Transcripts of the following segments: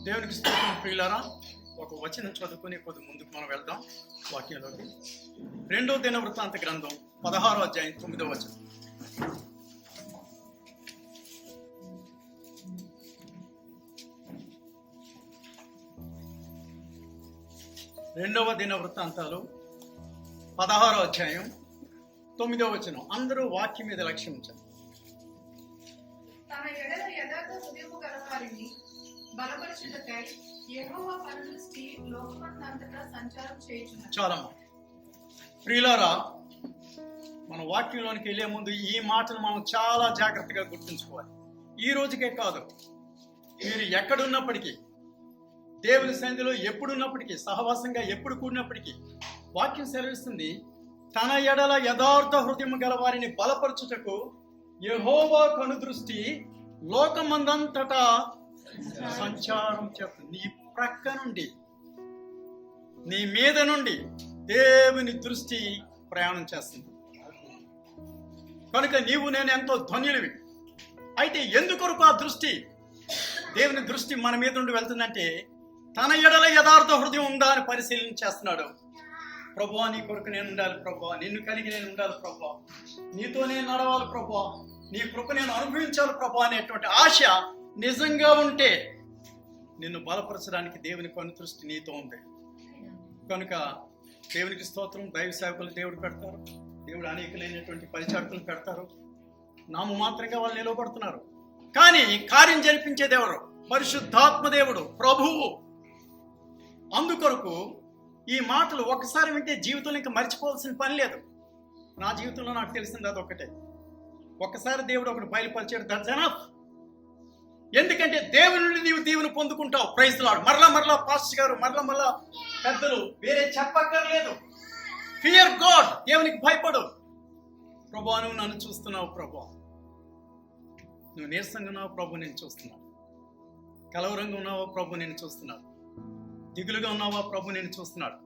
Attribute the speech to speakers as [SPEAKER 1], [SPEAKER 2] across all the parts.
[SPEAKER 1] దేవునికి స్తోత్రం ప్రియులారా. ఒక వచనం చదువుకుని కొద్ది ముందుకు మనం వెళ్దాం వాక్యంలోకి. 2వ దినవృత్తాంత గ్రంథం 16వ అధ్యాయం 9వ వచనం. రెండవ దినవృత్తాంతాలు 16వ అధ్యాయం 9వ వచనం. అందరూ వాక్యం మీద లక్ష్యం ఉంచారు.
[SPEAKER 2] తన ఎడల యథార్థ హృదయము గలవారిని బలపరచుటకై యెహోవా కనుదృష్టి లోకమంతటా సంచారం చేయుచున్నది.
[SPEAKER 1] చాలా ప్రియులారా, మన వాక్యంలోనికి వెళ్ళే ముందు ఈ మాటలు మనం చాలా జాగ్రత్తగా గుర్తుంచుకోవాలి. ఈ రోజుకే కాదు, మీరు ఎక్కడున్నప్పటికీ, దేవుని సన్నిధిలో ఎప్పుడున్నప్పటికీ, సహవాసంగా ఎప్పుడు కూడినప్పటికీ వాక్యం సెలవిస్తుంది, తన ఎడల యథార్థ హృదయం గల వారిని బలపరచుటకు యెహోవా కనుదృష్టి లోకమందంతటా సంచారం చేస్తుంది. నీ ప్రక్క నుండి, నీ మీద నుండి దేవుని దృష్టి ప్రయాణం చేస్తుంది. కనుక నీవు నేను ఎంతో ధన్యులవి. అయితే ఎందుకొరకు ఆ దృష్టి, దేవుని దృష్టి మన మీద నుండి వెళ్తుందంటే, తన ఎడల యథార్థ హృదయం ఉందా అని పరిశీలన చేస్తున్నాడు. ప్రభువా, నీ కొరకు నేను ఉండాలి ప్రభువా, నిన్ను కలిగి నేను ఉండాలి ప్రభువా, నీతో నేను నడవాలి ప్రభువా, నీ కృప నేను అనుభవించాలి ప్రభువా అనేటువంటి ఆశ నిజంగా ఉంటే నిన్ను బలపరచడానికి దేవుని కనుదృష్టి నీతో ఉంది. కనుక దేవునికి స్తోత్రం. దైవ సేవకులు దేవుడు పెడతారు, దేవుడు అనేకలైనటువంటి పరిచారకులు పెడతారు, నాము మాత్రంగా వాళ్ళు నిలబడుతున్నారు. కానీ కార్యం జరిపించేది ఎవరు? పరిశుద్ధాత్మ దేవుడు, ప్రభువు. అందుకొరకు ఈ మాటలు ఒక్కసారి వింటే జీవితంలో ఇంకా మర్చిపోవాల్సిన పని లేదు. నా జీవితంలో నాకు తెలిసింది అదొక్కటే. ఒక్కసారి దేవుడు ఒకటి బయలుపరిచాడు, దట్స్ ఎనఫ్. ఎందుకంటే దేవుని నుండి నీవు దీవుని పొందుకుంటావు. Praise the lord. మరలా పాస్టర్ గారు, మరలా పెద్దలు వేరే చెప్పక్కర్లేదు. ఫియర్ గాడ్, దేవునికి భయపడు. ప్రభువా, నువ్వు నన్ను చూస్తున్నావు ప్రభువా, నువ్వు నీరసంగా ఉన్నావు ప్రభు, నేను చూస్తున్నావు. కలవరంగా ఉన్నావా ప్రభు, నేను చూస్తున్నాడు. దిగులుగా ఉన్నావా ప్రభు, నేను చూస్తున్నాడు.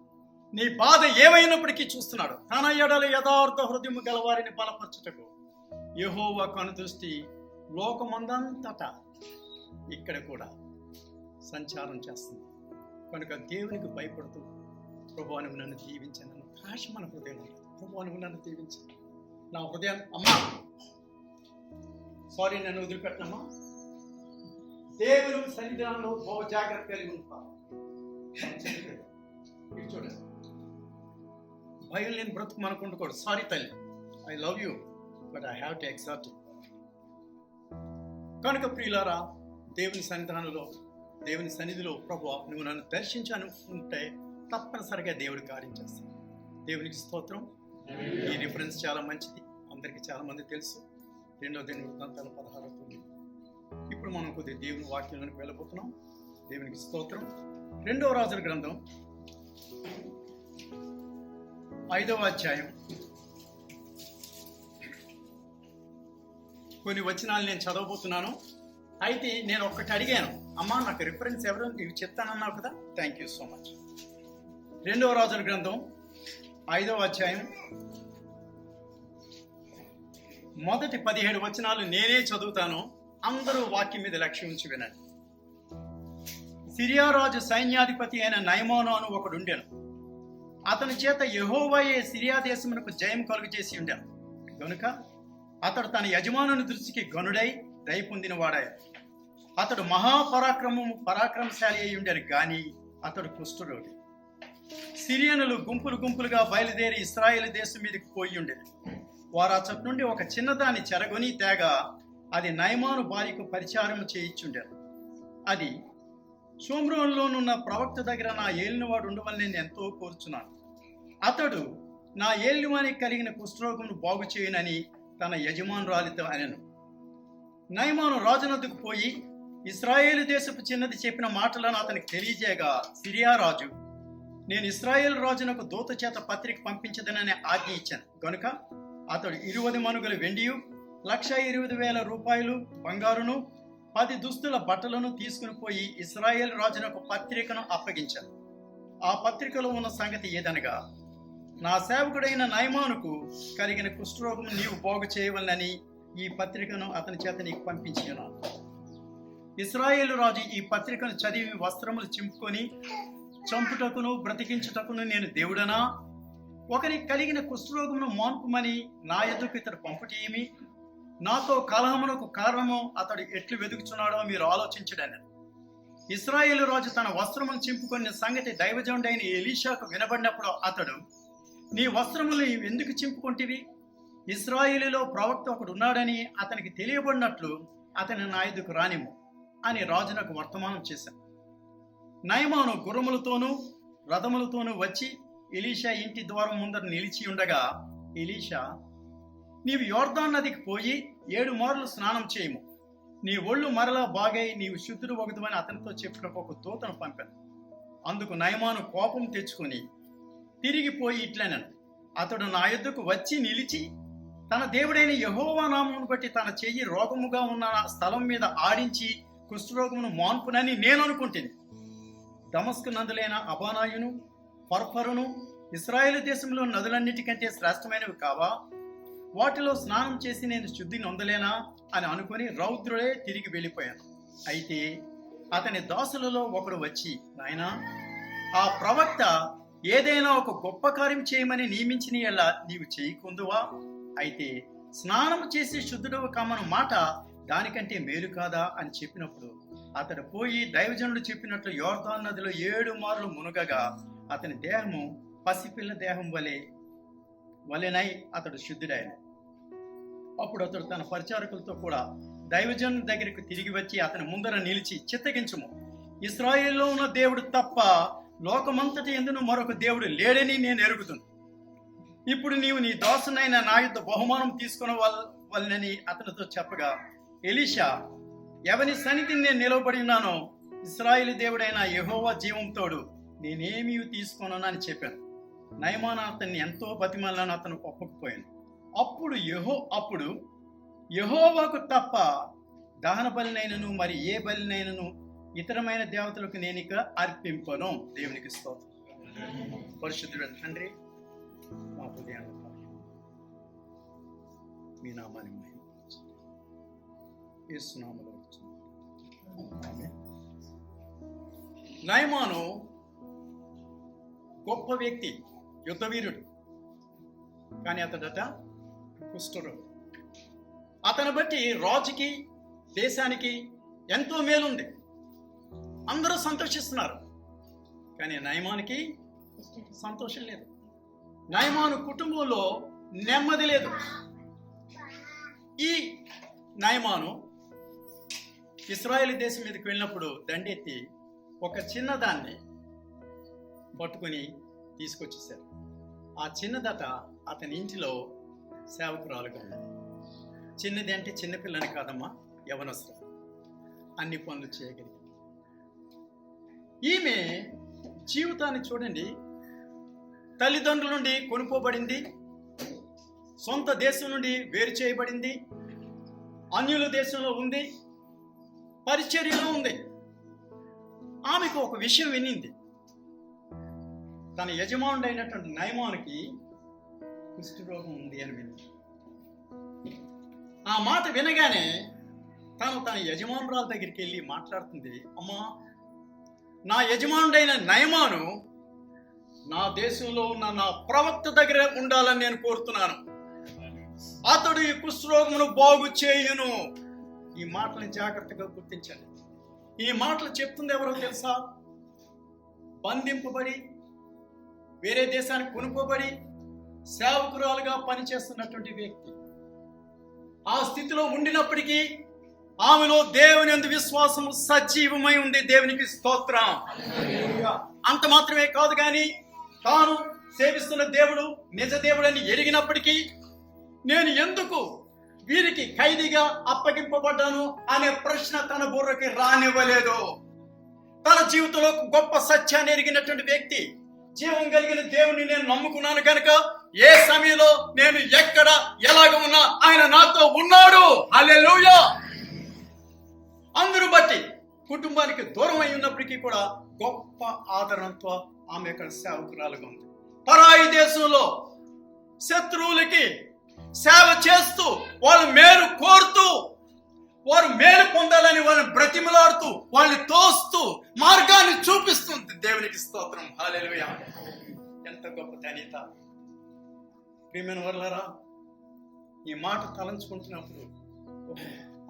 [SPEAKER 1] నీ బాధ ఏమైనప్పటికీ చూస్తున్నాడు. తన ఎడల యథార్థ హృదయము గలవారిని బలపరచుటకు యెహోవా కనుదృష్టి లోకమందంతటా, ఇక్కడ కూడా సంచారం చేస్తుంది. కనుక దేవునికి భయపడుతూ, ప్రభువా నువ్వు నన్ను దీవించాను ఆశ మన హృదయం ఉంటుంది. ప్రభువా నువ్వు నన్ను దీవించాను, నా హృదయం అమ్మా సారీ నన్ను వదిలిపెట్టనమ్మా. దేవుని సన్నిధానంలో బహు జాగ్రత్త కలిగి ఉంటాను. చూడండి, భయం లేని బ్రతుకు మనకు ఉండకూడదు. సారీ తల్లి, I love you but I have to accept. కనుక ప్రియులారా, దేవుని సన్నిధిలో ప్రభువా నువ్వు నన్ను దర్శించనుకుంటే తప్పనిసరిగా దేవుడు కార్యం చేస్తాడు. దేవునికి స్తోత్రం. ఈ రిఫరెన్స్ చాలా మంచిది, అందరికీ చాలా మంది తెలుసు. 2వ దినవృత్తాంతాలు 16:9. ఇప్పుడు మనం కొద్దిగా దేవుని వాక్యంలోకి వెళ్ళబోతున్నాం. దేవునికి స్తోత్రం. 2వ రాజుల గ్రంథం 5వ అధ్యాయం కొన్ని వచనాలు నేను చదవబోతున్నాను. అయితే నేను ఒక్కటి అడిగాను, అమ్మా నాకు రిఫరెన్స్ ఎవరు నీవు చెప్తానన్నావు కదా, థ్యాంక్ యూ సో మచ్. 2వ రాజుల గ్రంథం 5వ అధ్యాయం మొదటి 17 వచనాలు నేనే చదువుతాను. అందరూ వాక్యం మీద లక్ష్యం ఉంచి వినండి. సిరియా రాజు సైన్యాధిపతి అయిన నయమాను అను ఒకడు ఉండెను. అతని చేత యెహోవాయే సిరియా దేశమునకు జయం కలుగు చేసి ఉండెను. కనుక అతడు తన యజమానుని దృష్టికి గనుడై దయ పొందిన వాడాయి. అతడు పరాక్రమశాలి అయి ఉండెను, గాని అతడు కుష్ఠరోగి. సిరియనులు గుంపులుగా బయలుదేరి ఇశ్రాయేలు దేశం మీదకి పోయి ఉండేది. వారు అచ్చటి నుండి ఒక చిన్నదాన్ని చెరగొని తేగా అది నయమాను భార్యకు పరిచారం చేయించుండెను. అది, షోమ్రోనులోనున్న ప్రవక్త దగ్గర నా ఏలినవాడు ఉండవని నేను ఎంతో కోరుచున్నాను. అతడు నా ఏలినవానికి కలిగిన కుష్ఠరోగమును బాగు చేయునని తన యజమానురాలితో అనెను. నయమాను రాజునద్దుకు పోయి ఇశ్రాయేలు దేశపు చిన్నది చెప్పిన మాటలను అతనికి తెలియజేయగా, సిరియా రాజు, నేను ఇశ్రాయేలు రాజునకు దూత చేత పత్రిక పంపించదనని ఆజ్ఞ ఇచ్చాను. గనుక అతడు 20 మనుగుల వెండియు 1,20,000 రూపాయలు బంగారును 10 దుస్తుల బట్టలను తీసుకుని పోయి ఇశ్రాయేల్ రాజునకు పత్రికను అప్పగించాను. ఆ పత్రికలో ఉన్న సంగతి ఏదనగా, నా సేవకుడైన నయమానుకు కలిగిన కుష్ఠరోగం నీవు బాగు చేయవలనని ఈ పత్రికను అతని చేత నీకు పంపించి ఉన్నాను. ఇశ్రాయేలు రాజు ఈ పత్రికను చదివి వస్త్రములు చింపుకొని, చంపుటకును బ్రతికించుటకును నేను దేవుడనా? ఒకరికి కలిగిన కుష్ఠరోగమును మాన్పుమని నా ఎదుకు ఇతడు పంపుటేమి? నాతో కలహమునకు కారణము అతడు ఎట్లు వెతుకుచున్నాడో మీరు ఆలోచించడని. ఇశ్రాయేలు రాజు తన వస్త్రమును చింపుకున్న సంగతి దైవజనుడైన ఎలీషాకు వినబడినప్పుడు అతడు, నీ వస్త్రములు ఎందుకు చింపుకొంటివి? ఇశ్రాయేలులో ప్రవక్త ఒకడు ఉన్నాడని అతనికి తెలియబడినట్లు అతని నా ఎదుకు రానిము అని రాజునకు వర్తమానం చేశాను. నయమాను గుర్రములతోనూ రథములతోనూ వచ్చి ఎలీషా ఇంటి ద్వారం ముందర నిలిచి ఉండగా, ఎలీషా, నీవు యోర్దాను నదికి పోయి 7 మార్లు స్నానం చేయము, నీ ఒళ్ళు మరలా బాగై నీవు శుద్ధుడు వగుదువని అతనితో చెప్పినకు ఒక దూతను పంపాను. అందుకు నయమాను కోపం తెచ్చుకొని తిరిగిపోయి ఇట్లనను, అతడు నా యొద్దకు వచ్చి నిలిచి తన దేవుడైన యెహోవా నామమును బట్టి తన చెయ్యి రోగముగా ఉన్న స్థలం మీద ఆడించి కుష్ఠరోగమును మాన్పునని నేను అనుకుంటుంది. దమస్కు నదులైన అబానాయును ఫర్ఫరును ఇశ్రాయేలు దేశంలో నదులన్నిటికంటే శ్రేష్టమైనవి కావా? వాటిలో స్నానం చేసి నేను శుద్ధి నొందలేనా అని అనుకుని రౌద్రుడే తిరిగి వెళ్ళిపోయాను. అయితే అతని దాసులలో ఒకడు వచ్చి, నాయనా, ఆ ప్రవక్త ఏదైనా ఒక గొప్ప కార్యం చేయమని నియమించిన ఎలా నీవు చేయకుందువా? అయితే స్నానం చేసి శుద్ధుడవు కమ్మను మాట దానికంటే మేలు కాదా అని చెప్పినప్పుడు అతడు పోయి దైవజనుడు చెప్పినట్లు యోర్దాను నదిలో 7 మార్లు మునగగా అతని దేహము పసిపిల్ల దేహం వలెనై అతడు శుద్ధుడైన. అప్పుడు అతడు తన పరిచారకులతో కూడా దైవజనుడి దగ్గరికి తిరిగి వచ్చి అతని ముందర నిలిచి, చిత్తగించుము, ఇశ్రాయేలులో ఉన్న దేవుడు తప్ప లోకమంతటి యందును మరొక దేవుడు లేడని నేను ఎరుగుతును. ఇప్పుడు నీవు నీ దాసునైన నా యుద్ధ బహుమానం తీసుకున్న వలనని అతనితో చెప్పగా, ఎలీషా, ఎవని సన్నిధిని నేను నిలవబడి ఉన్నానో ఇశ్రాయేలు దేవుడైన యెహోవా జీవంతోడు నేనేమీ తీసుకోను అని చెప్పాను. నయమాను అతన్ని ఎంతో బతిమాలను అతను ఒప్పకపోయాను. అప్పుడు యెహోవాకు తప్ప దహన బలినైనను మరి ఏ బలినైనను ఇతరమైన దేవతలకు నేనిక అర్పింపను. దేవునికి స్తోత్రం. పరిశుద్ధుడైన తండ్రి, మా హృదయాన్ని మీ నామాన్ని మహిమపరచండి. యేసు నామములో ఆమేన్. నయమాను గొప్ప వ్యక్తి, యుద్ధవీరుడు, కానీ అతడట కుష్ఠరోగి. అతను బట్టి రాజుకి దేశానికి ఎంతో మేలుంది, అందరూ సంతోషిస్తున్నారు. కానీ నయమానికి సంతోషం లేదు. నయమాను కుటుంబంలో నెమ్మది లేదు. ఈ నయమాను ఇశ్రాయేలు దేశం మీదకి వెళ్ళినప్పుడు దండెత్తి ఒక చిన్నదాన్ని పట్టుకుని తీసుకొచ్చేసారు. ఆ చిన్నదట అతని ఇంటిలో సేవకురాలుగా ఉంది. చిన్నది అంటే చిన్నపిల్లని కాదమ్మా, యవనస్తులు, అన్ని పనులు చేయగలిగింది. ఈమె జీవితాన్ని చూడండి, తల్లిదండ్రుల నుండి కొనుక్కోబడింది, సొంత దేశం నుండి వేరు చేయబడింది, అన్యుల దేశంలో ఉంది, పరిచర్యలో ఉంది. ఆమెకు ఒక విషయం వినింది, తన యజమానుడైనటువంటి నయమానుకి కుష్ఠరోగం ఉంది అని వినింది. ఆ మాట వినగానే తన యజమానురాల దగ్గరికి వెళ్ళి మాట్లాడుతుంది, అమ్మా, నా యజమానుడైన నయమాను నా దేశంలో ఉన్న నా ప్రవక్త దగ్గర ఉండాలని నేను కోరుతున్నాను. అతడు ఈ కుష్ఠరోగమును బాగు చేయును. ఈ మాటలను జాగ్రత్తగా గుర్తించండి. ఈ మాటలు చెప్తుంది ఎవరో తెలుసా? బంధింపబడి వేరే దేశానికి కొనుక్కోబడి సేవకురాలుగా పనిచేస్తున్నటువంటి వ్యక్తి. ఆ స్థితిలో ఉండినప్పటికీ ఆమెలో దేవుని యందు విశ్వాసము సజీవమై ఉంది. దేవునికి స్తోత్రం. అంత మాత్రమే కాదు, కానీ తాను సేవిస్తున్న దేవుడు నిజ దేవుడని ఎరిగినప్పటికీ నేను ఎందుకు వీరికి ఖైదీగా అప్పగింపబడ్డాను అనే ప్రశ్న తన బుర్రకి రానివ్వలేదు. తన జీవితంలో గొప్ప సత్యాన్ని ఎరిగినటువంటి వ్యక్తి, జీవం కలిగిన దేవుని నేను నమ్ముకున్నాను కనుక ఏ సమయంలో నేను ఎక్కడ ఎలాగ ఉన్నా ఆయన నాతో ఉన్నాడు. హల్లెలూయా. అందరూ బట్టి కుటుంబానికి దూరం అయి ఉన్నప్పటికీ కూడా గొప్ప ఆదరణతో ఆమె యొక్క సేవకురాలుగా ఉంది. పరాయి దేశంలో శత్రువులకి సేవ చేస్తూ వాళ్ళ మేలు కోరుతూ వారు మేలు పొందాలని వాళ్ళని బ్రతిమలాడుతూ వాళ్ళని తోస్తూ మార్గాన్ని చూపిస్తుంది. దేవునికి స్తోత్రం. హల్లెలూయా. ఎంత గొప్ప ధన్యత. ప్రియమైన వర్లారా, ఈ మాట తలంచుకుంటున్నప్పుడు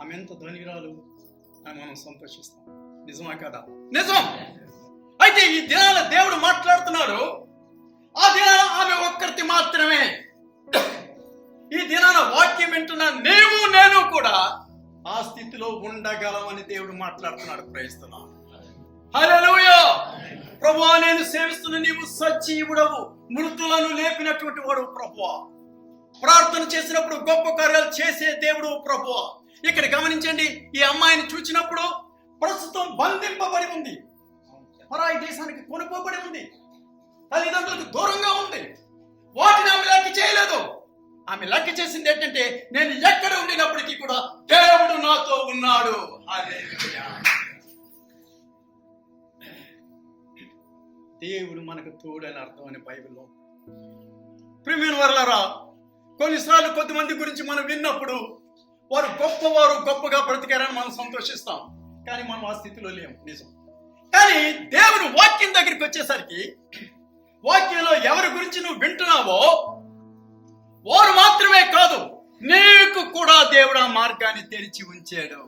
[SPEAKER 1] ఆమె ఎంత ధనిరాలు అని మనం సంతోషిస్తాం. నిజమా కదా? నిజం. అయితే ఈ దినాల దేవుడు మాట్లాడుతున్నాడు. ఆ దినాన ఆమె ఒక్కరితి మాత్రమే. ఈ దినాన వాక్యం వింటున్న నీవు నేను కూడా ఆ స్థితిలో ఉండగలమని దేవుడు మాట్లాడుతున్నాడు. ప్రయత్నిస్తున్నాను. హల్లెలూయా. ప్రభువా, నేను సేవిస్తున్న నీవు సజీవుడవు, మృతులను లేపినటువంటి వాడు ప్రభువా. ప్రార్థన చేసినప్పుడు గొప్ప కార్యాలు చేసే దేవుడు ప్రభువా. ఇక్కడ గమనించండి, ఈ అమ్మాయిని చూచినప్పుడు ప్రస్తుతం బంధింపబడి ఉంది, పరాయి దేశానికి కొనుక్కోబడి ఉంది, తల్లిదండ్రులకు దూరంగా ఉంది. వాటిని ఆమె లెక్క చేయలేదు. ఆమె లెక్క చేసింది ఏంటంటే, నేను ఎక్కడ ఉండినప్పటికీ కూడా దేవుడు నాతో ఉన్నాడు. హల్లెలూయా. దేవుడు మనకు తోడని అర్థం అని బైబిల్లో. ప్రియమైన వారలారా, కొన్నిసార్లు కొద్దిమంది గురించి మనం విన్నప్పుడు వారు గొప్పవారు, గొప్పగా బ్రతికారని మనం సంతోషిస్తాం. కానీ మనం ఆ స్థితిలో లేము. నిజం. కానీ దేవుడు వాక్యం దగ్గరికి వచ్చేసరికి, వాక్యంలో ఎవరి గురించి నువ్వు వింటున్నావో వారు మాత్రమే కాదు, నీకు కూడా దేవుడు ఆ మార్గాన్ని తెరిచి ఉంచాడు.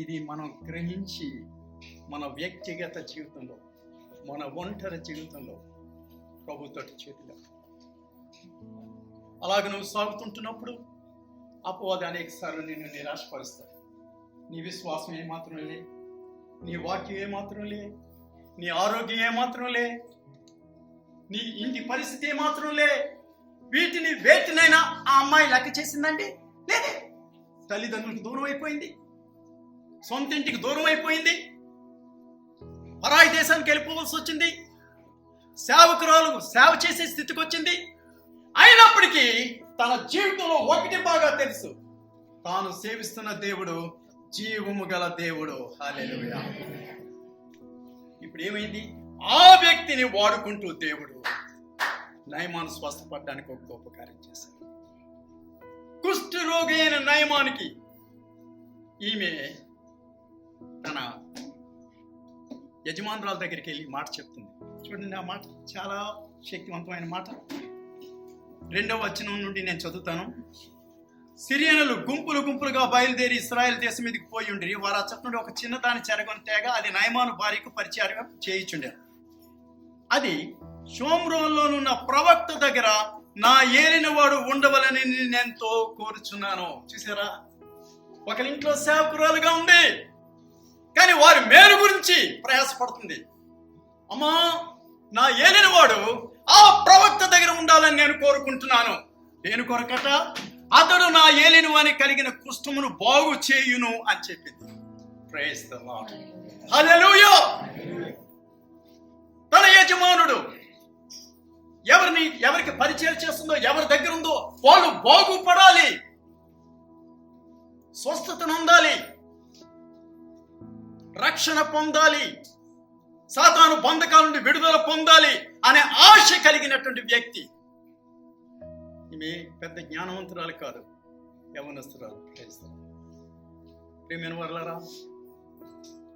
[SPEAKER 1] ఇది మనం గ్రహించి మన వ్యక్తిగత జీవితంలో, మన ఒంటరి జీవితంలో ప్రభుతో చేతిలో అలాగ నువ్వు సాగుతుంటున్నప్పుడు అపవాది అనేక సార్లు నిన్ను నిరాశపరుస్తాడు. నీ విశ్వాసం ఏమాత్రం లే, నీ వాక్యం ఏమాత్రం లే, నీ ఆరోగ్యం ఏమాత్రం లే, నీ ఇంటి పరిస్థితి ఏమాత్రం లే. వీటిని వేటినైనా ఆ అమ్మాయి లెక్క చేసిందండి? లేదే. తల్లిదండ్రులకు దూరం అయిపోయింది, సొంత ఇంటికి దూరం అయిపోయింది, పరాయి దేశానికి వెళ్ళిపోవలసి వచ్చింది, సేవకురాలు సేవ చేసే స్థితికి వచ్చింది. అయినప్పటికీ తన జీవితంలో ఒకటి బాగా తెలుసు, తాను సేవిస్తున్న దేవుడు జీవము గల దేవుడు. హల్లెలూయా. ఇప్పుడు ఏమైంది? ఆ వ్యక్తిని వాడుకుంటూ దేవుడు నయమాను స్వస్థపడడానికి ఒక గొప్ప కార్యం చేశాడు. కుష్ఠ రోగి అయిన నయమానికి ఈమె తన యజమానురాల దగ్గరికి వెళ్ళి మాట చెప్తుంది. చూడండి, ఆ మాట చాలా శక్తివంతమైన మాట. 2వ వచనం నుండి నేను చదువుతాను. సిరియనులు గుంపులు గుంపులుగా బయలుదేరి ఇశ్రాయేల్ దేశం మీదకి పోయి ఉండి, వారు ఆ చెట్టు నుండి ఒక చిన్నదాన్ని చెరగొని తేగ అది నయమాను భార్యకు పరిచయం చేయించుండారు. అది షోమ్రోన్లోనున్న ప్రవక్త దగ్గర నా ఏలిన వాడు ఉండవలని నేనెంతో కోరుచున్నాను. చూసారా, ఒకరింట్లో సేవకురాలుగా ఉంది, కానీ వారి మేలు గురించి ప్రయాసపడుతుంది. అమ్మా, నా ఏలిన వాడు ఆ ప్రవక్త దగ్గర ఉండాలని నేను కోరుకుంటున్నాను. నేను కొరకట అతడు నా ఏలిన వాని కలిగిన కుష్ఠమును బాగు చేయును అని చెప్పింది. Praise the lord. హల్లెలూయా. తన యజమానుడు ఎవరికి పరిచయం చేస్తుందో, ఎవరి దగ్గర ఉందో వాళ్ళు బాగుపడాలి, స్వస్థతను పొందాలి, రక్షణ పొందాలి, సాతాను బంధకాల నుండి విడుదల పొందాలి అనే ఆశ కలిగినటువంటి వ్యక్తి. ఈమె పెద్ద జ్ఞానవంతురాలు కాదు, యవనస్తురాలు. ప్రియమైన వారలారా,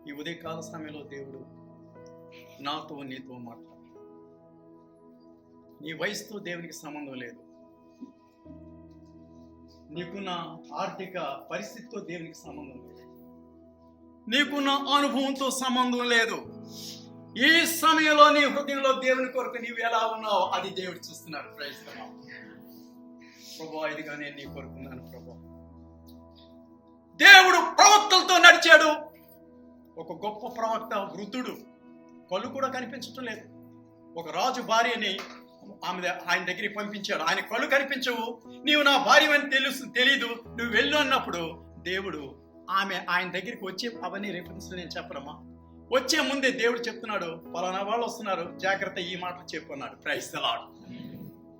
[SPEAKER 1] ఈ ఉదయకాల సమయంలో దేవుడు నాతో నీతో మాట్లాడు. నీ వయసుతో దేవునికి సంబంధం లేదు, నీకున్న ఆర్థిక పరిస్థితితో దేవునికి సంబంధం లేదు, నీకున్న అనుభవంతో సంబంధం లేదు. ఈ సమయంలో నీ హృదయంలో దేవుని కొరకు నీవు ఎలా ఉన్నావో అది దేవుడు చూస్తున్నాడు. Praise the Lord. ప్రభువా, ఇదిగా నేను నీ కొరుకున్నాను. ప్రభువా, దేవుడు ప్రవక్తలతో నడిచాడు. ఒక గొప్ప ప్రవక్త వృద్ధుడు, కళ్ళు కూడా కనిపించటం లేదు. ఒక రాజు భార్యని ఆయన దగ్గరికి పంపించాడు. ఆయన కళ్ళు కనిపించవు, నీవు నా భార్య అని తెలీదు, నువ్వు వెళ్ళు అన్నప్పుడు దేవుడు ఆయన దగ్గరికి వచ్చే అవన్నీ రిఫరెన్స్ నేను చెప్పరమ్మా, వచ్చే ముందే దేవుడు చెప్తున్నాడు, పలానా వాళ్ళు వస్తున్నారు, జాగ్రత్త, ఈ మాటలు చెప్పన్నాడు. Praise the lord.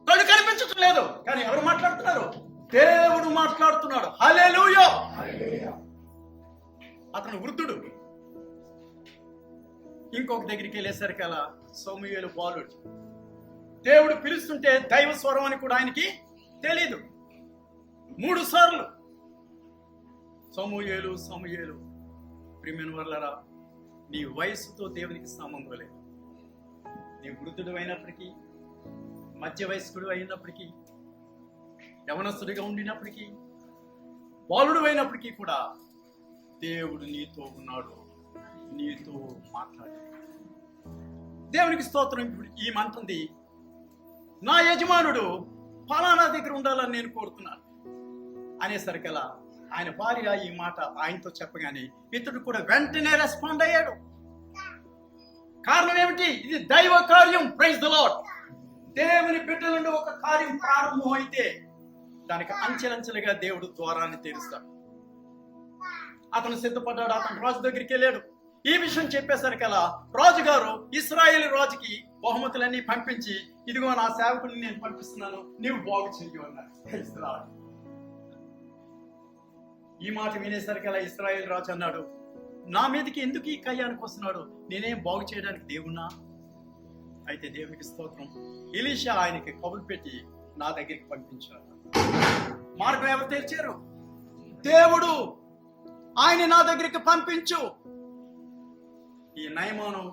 [SPEAKER 1] కళ్ళు కనిపించటం లేదు, కానీ ఎవరు మాట్లాడుతున్నారు? దేవుడు మాట్లాడుతున్నాడు. హల్లెలూయా. అతను వృద్ధుడు. ఇంకొక దగ్గరికి వెళ్ళేసరికి అలా సమూయేలు బాలుడు. దేవుడు పిలుస్తుంటే దైవ స్వరం అని కూడా ఆయనకి తెలీదు. 3 సార్లు సమూయేలు ప్రియమైన వాళ్ళరా, నీ వయసుతో దేవునికి సంబంధం లేదు. నీ వృద్ధుడు అయినప్పటికీ, మధ్య వయస్కుడు అయినప్పటికీ, యవనస్తుడిగా ఉండినప్పటికీ, బాలుడు అయినప్పటికీ కూడా దేవుడు నీతో ఉన్నాడు, నీతో మాట్లాడు. దేవునికి స్తోత్రం. ఇప్పుడు ఈ మంటుంది, నా యజమానుడు ఫలానా దగ్గర ఉండాలని నేను కోరుతున్నాను అనేసరికలా ఆయన భార్య ఈ మాట ఆయనతో చెప్పగానే ఇతడు కూడా వెంటనే రెస్పాండ్ అయ్యాడు. కారణం ఏమిటి? ఇది దైవ కార్యం. Praise the Lord. దేవుని బిడ్డల నుండి ఒక కార్యం ప్రారంభం అయితే దానికి అంచెలంచెలుగా దేవుడు ద్వారాన్ని తెరుస్తాడు. అతను సిద్ధపడ్డాడు, అతను రాజు దగ్గరికి వెళ్ళాడు. ఈ విషయం చెప్పేసరికలా రాజుగారు ఇశ్రాయేలు రాజుకి బహుమతులన్నీ పంపించి, ఇదిగో నా సేవకుని నేను పంపిస్తున్నాను, నీవు బాగు చెయ్యి అన్నాడు. ఈ మాట వినేసరికలా ఇశ్రాయేలు రాజు అన్నాడు, నా మీదకి ఎందుకు ఈ కయ్యానికి వస్తున్నాడు? నేనేం బాగు చేయడానికి దేవుణ్ణా? అయితే దేవునికి స్తోత్రం, ఎలీషా ఆయనకి కబురు పెట్టి నా దగ్గరికి పంపించాడు. మార్గం ఎవరు తెరిచారు? దేవుడు. ఆయన నా దగ్గరికి పంపించు. ఈ నయమాను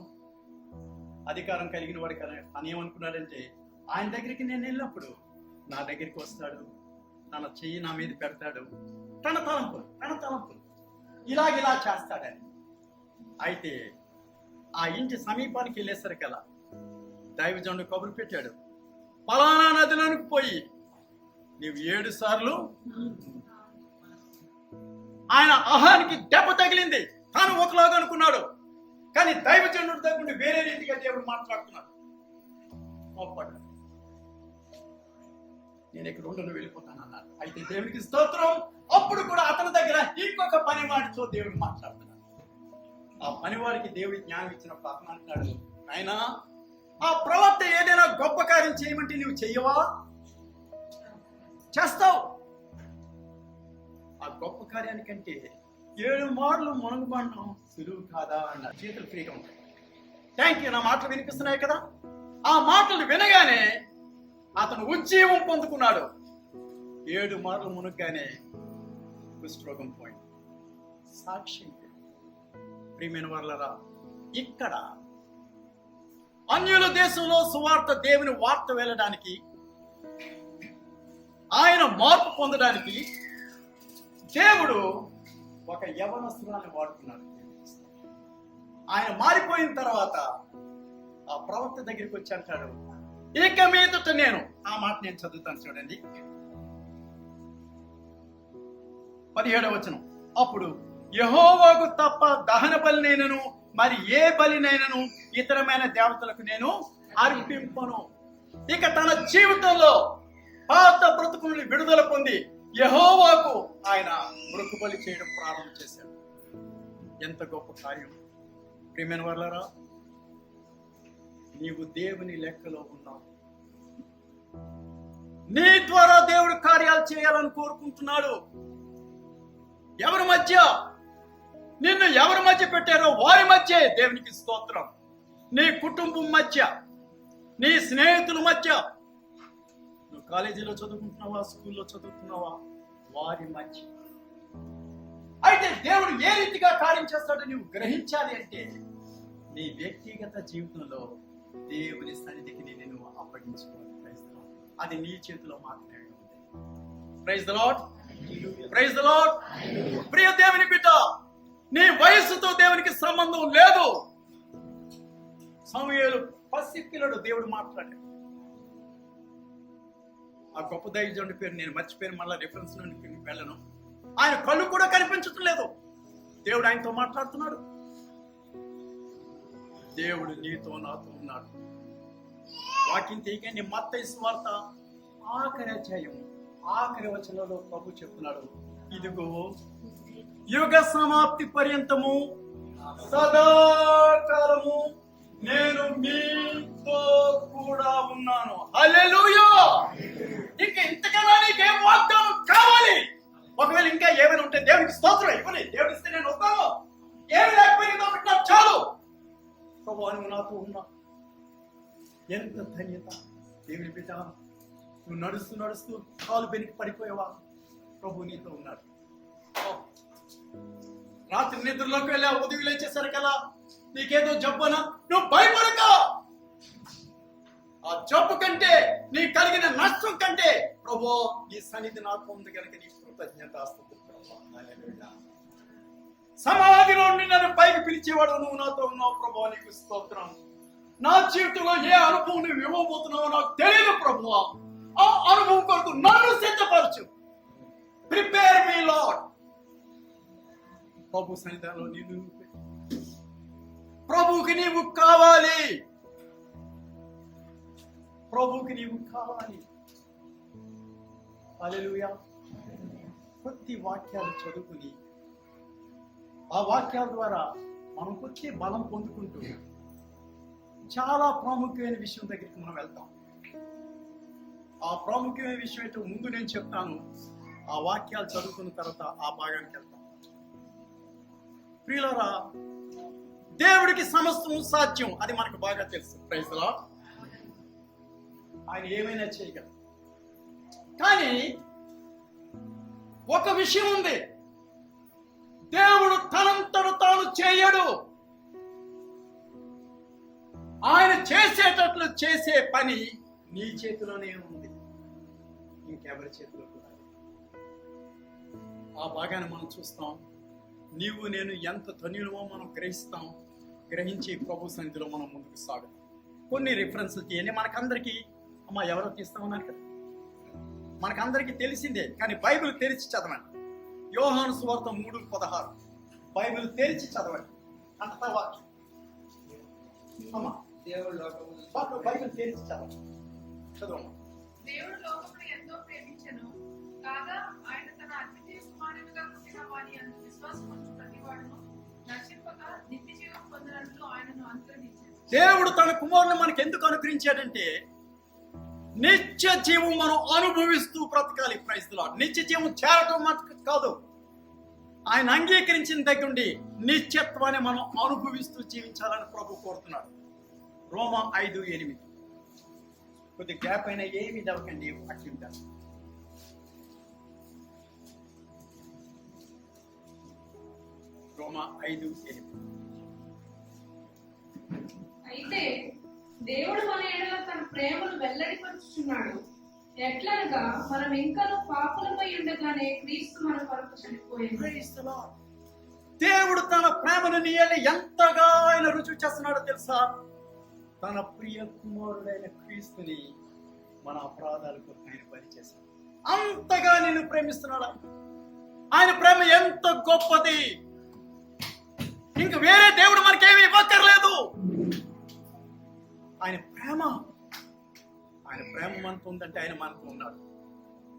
[SPEAKER 1] అధికారం కలిగిన వాడు కదా అని ఏమనుకున్నాడంటే, ఆయన దగ్గరికి నేను వెళ్ళినప్పుడు నా దగ్గరికి వస్తాడు, తన చెయ్యి నా మీద పెడతాడు, తన తలంపులు ఇలా చేస్తాడని. అయితే ఆ ఇంటి సమీపానికి వెళ్ళేసరికలా దైవజనుడు కబురు పెట్టాడు, పలానా నదిలోనికి పోయి నీవు 7 సార్లు. ఆయన అహానికి దెబ్బ తగిలింది. తాను ఒకలాగా అనుకున్నాడు, కానీ దైవజనుడు దగ్గర వేరే రీతిగా దేవుడు మాట్లాడుతున్నాడు. కోప్పడ్డాడు. నేను ఇక్కడ ఉండను, వెళ్ళిపోతాను అన్నాడు. అయితే దేవునికి స్తోత్రం. అప్పుడు కూడా అతని దగ్గర ఇంకొక పనివాడితో దేవుడు మాట్లాడుతున్నాడు. ఆ పనివాడికి దేవుడి జ్ఞానం ఇచ్చినప్పుడు అతను అంటున్నాడు, ఆయన ఆ ప్రవక్త ఏదైనా గొప్ప కార్యం చేయమంటే నువ్వు చెయ్యవా? చేస్తావు. ఆ గొప్ప కార్యానికంటే 7 మార్లు మునగబడడం సులువు కాదా అన్నారు. చేతులు ఫ్రీగా ఉంటాయి. Thank you. నా మాటలు వినిపిస్తున్నాయి కదా? ఆ మాటలు వినగానే అతను ఉజ్జీవం పొందుకున్నాడు. 7 మార్లు మునగగానే కుష్ఠరోగం పోయింది. సాక్ష్యం. ప్రియమైన వాళ్ళరా, ఇక్కడ అన్యుల దేశంలో సువార్త, దేవుని వార్త వెళ్ళడానికి, ఆయన మార్పు పొందడానికి దేవుడు ఒక యవనస్తురాన్ని వాడుకున్నాడు. ఆయన మారిపోయిన తర్వాత ఆ ప్రవక్త దగ్గరికి వచ్చి అంటాడు, ఇక మీదట నేను, ఆ మాట నేను చదువుతాను చూడండి, 17వ వచనం. అప్పుడు యెహోవాకు తప్ప దహన బలినైనను మరి ఏ బలినైనను ఇతరమైన దేవతలకు నేను అర్పింపను. ఇక తన జీవితంలో పాత బ్రతుకుని విడుదల పొంది యెహోవాకు ఆయన మృక్కుబలి చేయడం ప్రారంభం చేశాడు. ఎంత గొప్ప కార్యం. ప్రియమైన వాళ్ళారా, నీవు దేవుని లెక్కలో ఉన్నావు. నీ ద్వారా దేవుడు కార్యాలు చేయాలని కోరుకుంటున్నాడు. ఎవరి మధ్య? నిన్ను ఎవరి మధ్య పెట్టారో వారి మధ్య దేవునికి స్తోత్రం. నీ కుటుంబం మధ్య, నీ స్నేహితుల మధ్య, నువ్వు కాలేజీలో చదువుకుంటున్నావా, స్కూల్లో చదువుతున్నావా, వారి మధ్య. అయితే దేవుడు ఏ రీతిగా కార్యం చేస్తాడో నువ్వు గ్రహించాలి అంటే నీ వ్యక్తిగత జీవితంలో దేవుని సన్నిధికి నేను అప్పగించుకోవాలి. అది నీ చేతిలో మాత్రమే ఉంది. Praise the lord. Praise the lord. ప్రియ దేవుని బిడ్డ, నీ వయస్సుతో దేవునికి సంబంధం లేదు. సమూయేలు పసిపిల్లడు, దేవుడు మాట్లాడాడు. ఆ గొప్ప దైవజనుడి పేరు నేను మర్చిపోయాను, మళ్ళీ రిఫరెన్స్ నుండి వెళ్ళను. ఆయన కళ్ళు కూడా కనిపించటం లేదు. దేవుడు ఆయనతో మాట్లాడుతున్నాడు. దేవుడు నీతో నాతో ఉన్నాడు. వాక్యం తీయకండి. మత్తయి సువార్త ఆఖరి అధ్యాయం ఆఖరి వచనంలో ప్రభు చెప్తున్నాడు, ఇదిగో యుగ సమాప్తి పర్యంతము సదాకాలము నేను మీతో కూడా ఉన్నాను. హల్లెలూయా. ఇంకా ఇంతకన్నా నీకేం వాగ్దానం కావాలి? ఒకవేళ ఇంకా ఏమైనా ఉంటే దేవునికి స్తోత్రం ఇవ్వని. దేవుడు ఇస్తే నేను వస్తాను. ఏమి లేకపోయినా ఒకటి నాకు చాలు. ప్రభు నువ్వు నాతో ఉన్నా. ఎంత ధన్యత. దేవుని బిడ్డ, నువ్వు నడుస్తూ నడుస్తూ కాలు వెనక్కి పడిపోయావా? ప్రభు నీతో ఉన్నాడు. రాత్రి నిద్రలోకి వెళ్ళా, ఉదయం లేచేసరికల్లా నీకేదో జబ్బనా, నువ్వు భయపడక. ఆ జబ్బు కంటే నీ కలిగిన నష్టం కంటే ప్రభు నీ సన్నిధి నాకు ఉంది కనుక నీ కృతజ్ఞతాస్తుతులు ప్రభు. హల్లెలూయా. సమాధిలో నుండి నన్ను పైకి పిలిచేవాడు నువ్వు నాతో ఉన్నావు ప్రభు, నీకు స్తోత్రం. నా జీవితంలో ఏ అనుభవం నువ్వు ఇవ్వబోతున్నావో నాకు తెలియదు ప్రభు. ఆ అనుభవం కొరకు నన్ను సిద్ధపరచు. ప్రిపేర్ మీ లార్డ్. ప్రభు సన్నిధానంలో నిన్ను ప్రభువుకి నీవు కావాలి. ప్రభువుకి నీవు కావాలి. హల్లెలూయా. కొద్ది వాక్యాలు చదువుకుని ఆ వాక్యాల ద్వారా మనం కొద్ది బలం పొందుకుంటూ చాలా ప్రాముఖ్యమైన విషయం దగ్గరికి మనం వెళ్తాం. ఆ ప్రాముఖ్యమైన విషయం ఏంటో ముందు నేను చెప్తాను. ఆ వాక్యాలు చదువుకున్న తర్వాత ఆ భాగానికి వెళ్తాం. ప్రియులారా, దేవుడికి సమస్తము సాధ్యం, అది మనకు బాగా తెలుసు. Praise the Lord. ఆయన ఏమైనా చేయగలరు. కానీ ఒక విషయం ఉంది, దేవుడు తనంతడు తాను చేయడు. ఆయన చేసేటట్లు చేసే పని నీ చేతిలోనే ఉంది, ఇంకెవరి చేతిలో కూడా. ఆ భాగాన్ని మనం చూస్తాం. నీవు నేను ఎంత ధన్యులమో మనం గ్రహిస్తాం. గ్రహించి ప్రభు సన్నిధిలో మనం ముందుకు సాగుతాం. కొన్ని రిఫరెన్స్లు తీయండి. మనకందరికీ అమ్మ ఎవరో తీస్తామన్నారు కదా, మనకందరికీ తెలిసిందే. కానీ బైబిల్ తెరిచి చదవండి. యోహాను సువార్త 3:16. బైబిల్ తెరిచి చదవండి. అంత వాక్యం అమ్మా, బైబిల్ తెరిచి చదవండి. చదవమ్మా.
[SPEAKER 2] దేవుడు లోకమును ఎంతో ప్రేమించెను కాగా ఆయన తన అద్వితీయ కుమారునిగా పుట్టిన వాని యందు విశ్వాసముంచు ప్రతివాడును నశింపక నిత్య జీవం పొందినట్లు ఆయనను అనుగ్రహించాడు.
[SPEAKER 1] దేవుడు తన కుమారుని మనకు ఎందుకు అనుగ్రహించాడంటే నిత్య జీవం మనం అనుభవిస్తూ బ్రతకాలి. Praise the Lord. నిత్య జీవం చేరటం మనకు కాదు, ఆయన అంగీకరించిన దగ్గర నుండి నిత్యత్వాన్ని మనం అనుభవిస్తూ జీవించాలని ప్రభు కోరుతున్నాడు. రోమా 5:8. కొద్ది గ్యాప్ అయినా ఏమి దవకండి అట్లుంటారు. రోమా 5:8.
[SPEAKER 3] అయితే దేవుడు మన ఎడల తన ప్రేమను వెల్లడిపరుచుచున్నాడు. ఎట్లనగా మనం ఇంకనూ పాపులమై ఉండగానే క్రీస్తు మన కొరకు చనిపోయాడు.
[SPEAKER 1] Praise the Lord. దేవుడు తన ప్రేమను నీ యందు ఎంతగా ఆయన రుజువు చేస్తున్నాడో తెలుసా? తన ప్రియ కుమారుడైన క్రీస్తుని మన అపరాధాల కొరకు ఆయన బలి చేశాడు. అంతగా నిన్ను ప్రేమిస్తున్నాడు. ఆయన ప్రేమ ఎంత గొప్పది. ఇంక వేరే దేవుడు మనకేమీ ఇవ్వక్కర్లేదు. ఆయన ప్రేమ మనతో ఉందంటే ఆయన మనతో ఉన్నాడు.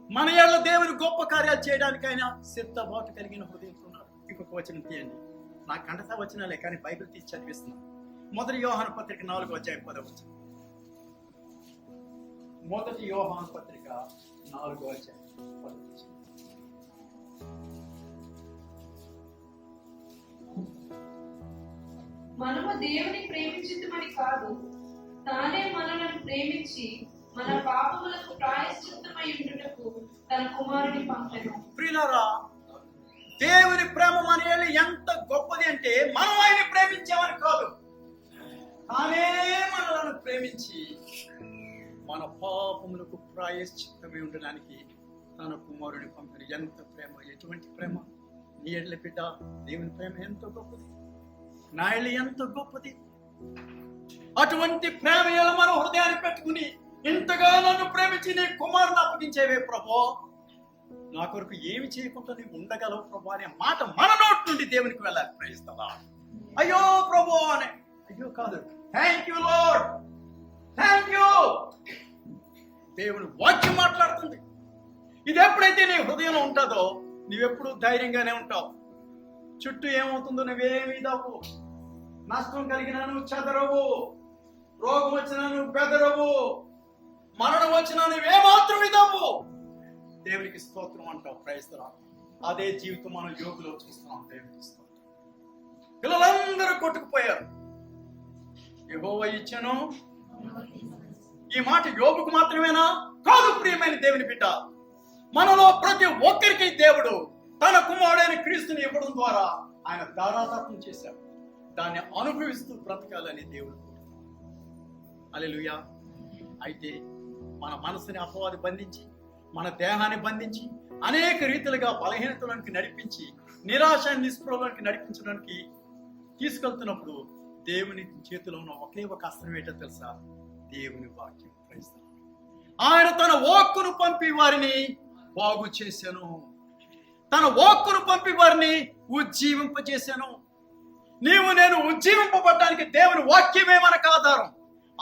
[SPEAKER 1] మన ఏళ్ళ దేవుని గొప్ప కార్యాలు చేయడానికి ఆయన సిద్ధబాటు కలిగిన హృదయంతో ఉన్నాడు. ఇంకొక వచనం తీయండి. నా కంటతా వచనాలే కానీ బైబిల్ తీసి చదివిస్తున్నాను. 1 యోహాను పత్రిక 4:10. 1 యోహాను పత్రిక 4:10.
[SPEAKER 3] మనము దేవుని ప్రేమించుటమని కాదు, తానే మనలను ప్రేమించి మన పాపములకు ప్రాయశ్చిత్తమై ఉండుటకు తన కుమారుని పంపెను.
[SPEAKER 1] ప్రియులారా, దేవుని ప్రేమ మన యేళ్ళ ఎంత గొప్పది అంటే మనం ఆయన ప్రేమించామని కాదు, తానే మనలను ప్రేమించి మన పాపములకు ప్రాయశ్చిత్తమై ఉండడానికి తన కుమారుని పంపిన. ఎంత ప్రేమ, ఎటువంటి ప్రేమ! నీ ఎడ్ల బిడ్డ, దేవుని ప్రేమ ఎంతో గొప్పది. నా ఎళ్ళ ఎంత గొప్పది. అటువంటి ప్రేమ మన హృదయాన్ని పెట్టుకుని ఇంతగా నన్ను ప్రేమించి నీ కుమారుని అప్పగించేవే ప్రభు, నా కొరకు ఏమి చేయకుండా నీవు ఉండగలవు ప్రభు అనే మాట మన నోటి నుండి దేవునికి వెళ్ళాలి. Praise the Lord. అయ్యో ప్రభు అనే, అయ్యో కాదు, thank you Lord, thank you. దేవుని వాక్యం మాట్లాడుతుంది. ఇది ఎప్పుడైతే నీ హృదయంలో ఉంటుందో నీవెప్పుడు ధైర్యంగానే ఉంటావు. చుట్టూ ఏమవుతుందో నువ్వేమి ఇదవు, నష్టం కలిగినా నువ్వు చెదరవు, రోగం వచ్చినా నువ్వు బెదరవు, మరణం వచ్చినా నువ్వేమాత్రం ఇదవు. దేవునికి స్తోత్రం అంటావు. Praise the Lord. అదే జీవితం మనం యోగులో చూస్తున్నాం. దేవునికి స్తోత్రం. పిల్లలందరూ కొట్టుకుపోయారు. యెహోవా ఇచ్చెను. ఈ మాట యోగుకు మాత్రమేనా? కాదు ప్రియమైన దేవుని బిడ్డ, మనలో ప్రతి ఒక్కరికి దేవుడు తన కుమారుడైన క్రీస్తుని ఇవ్వడం ద్వారా ఆయన ధారాదత్తం చేశాడు. దాన్ని అనుభవిస్తూ బ్రతకాలని దేవుడు హల్లెలూయా. అయితే మన మనసుని అపవాది బంధించి, మన దేహాన్ని బంధించి అనేక రీతిలుగా బలహీనతలోనికి నడిపించి, నిరాశ నిస్పృహలోనికి నడిపించడానికి తీసుకెళ్తున్నప్పుడు దేవుని చేతిలో ఉన్న ఒకే ఒక అస్త్రం ఏంటో తెలుసా? దేవుని వాక్యం. Praise the Lord. ఆయన తన వాక్కును పంపి వారిని బాగు చేశాను. తన వాక్కును పంపి వారిని ఉజ్జీవింపజేశాను. నీవు నేను ఉజ్జీవింపబడడానికి దేవుని వాక్యమే మనకు ఆధారం.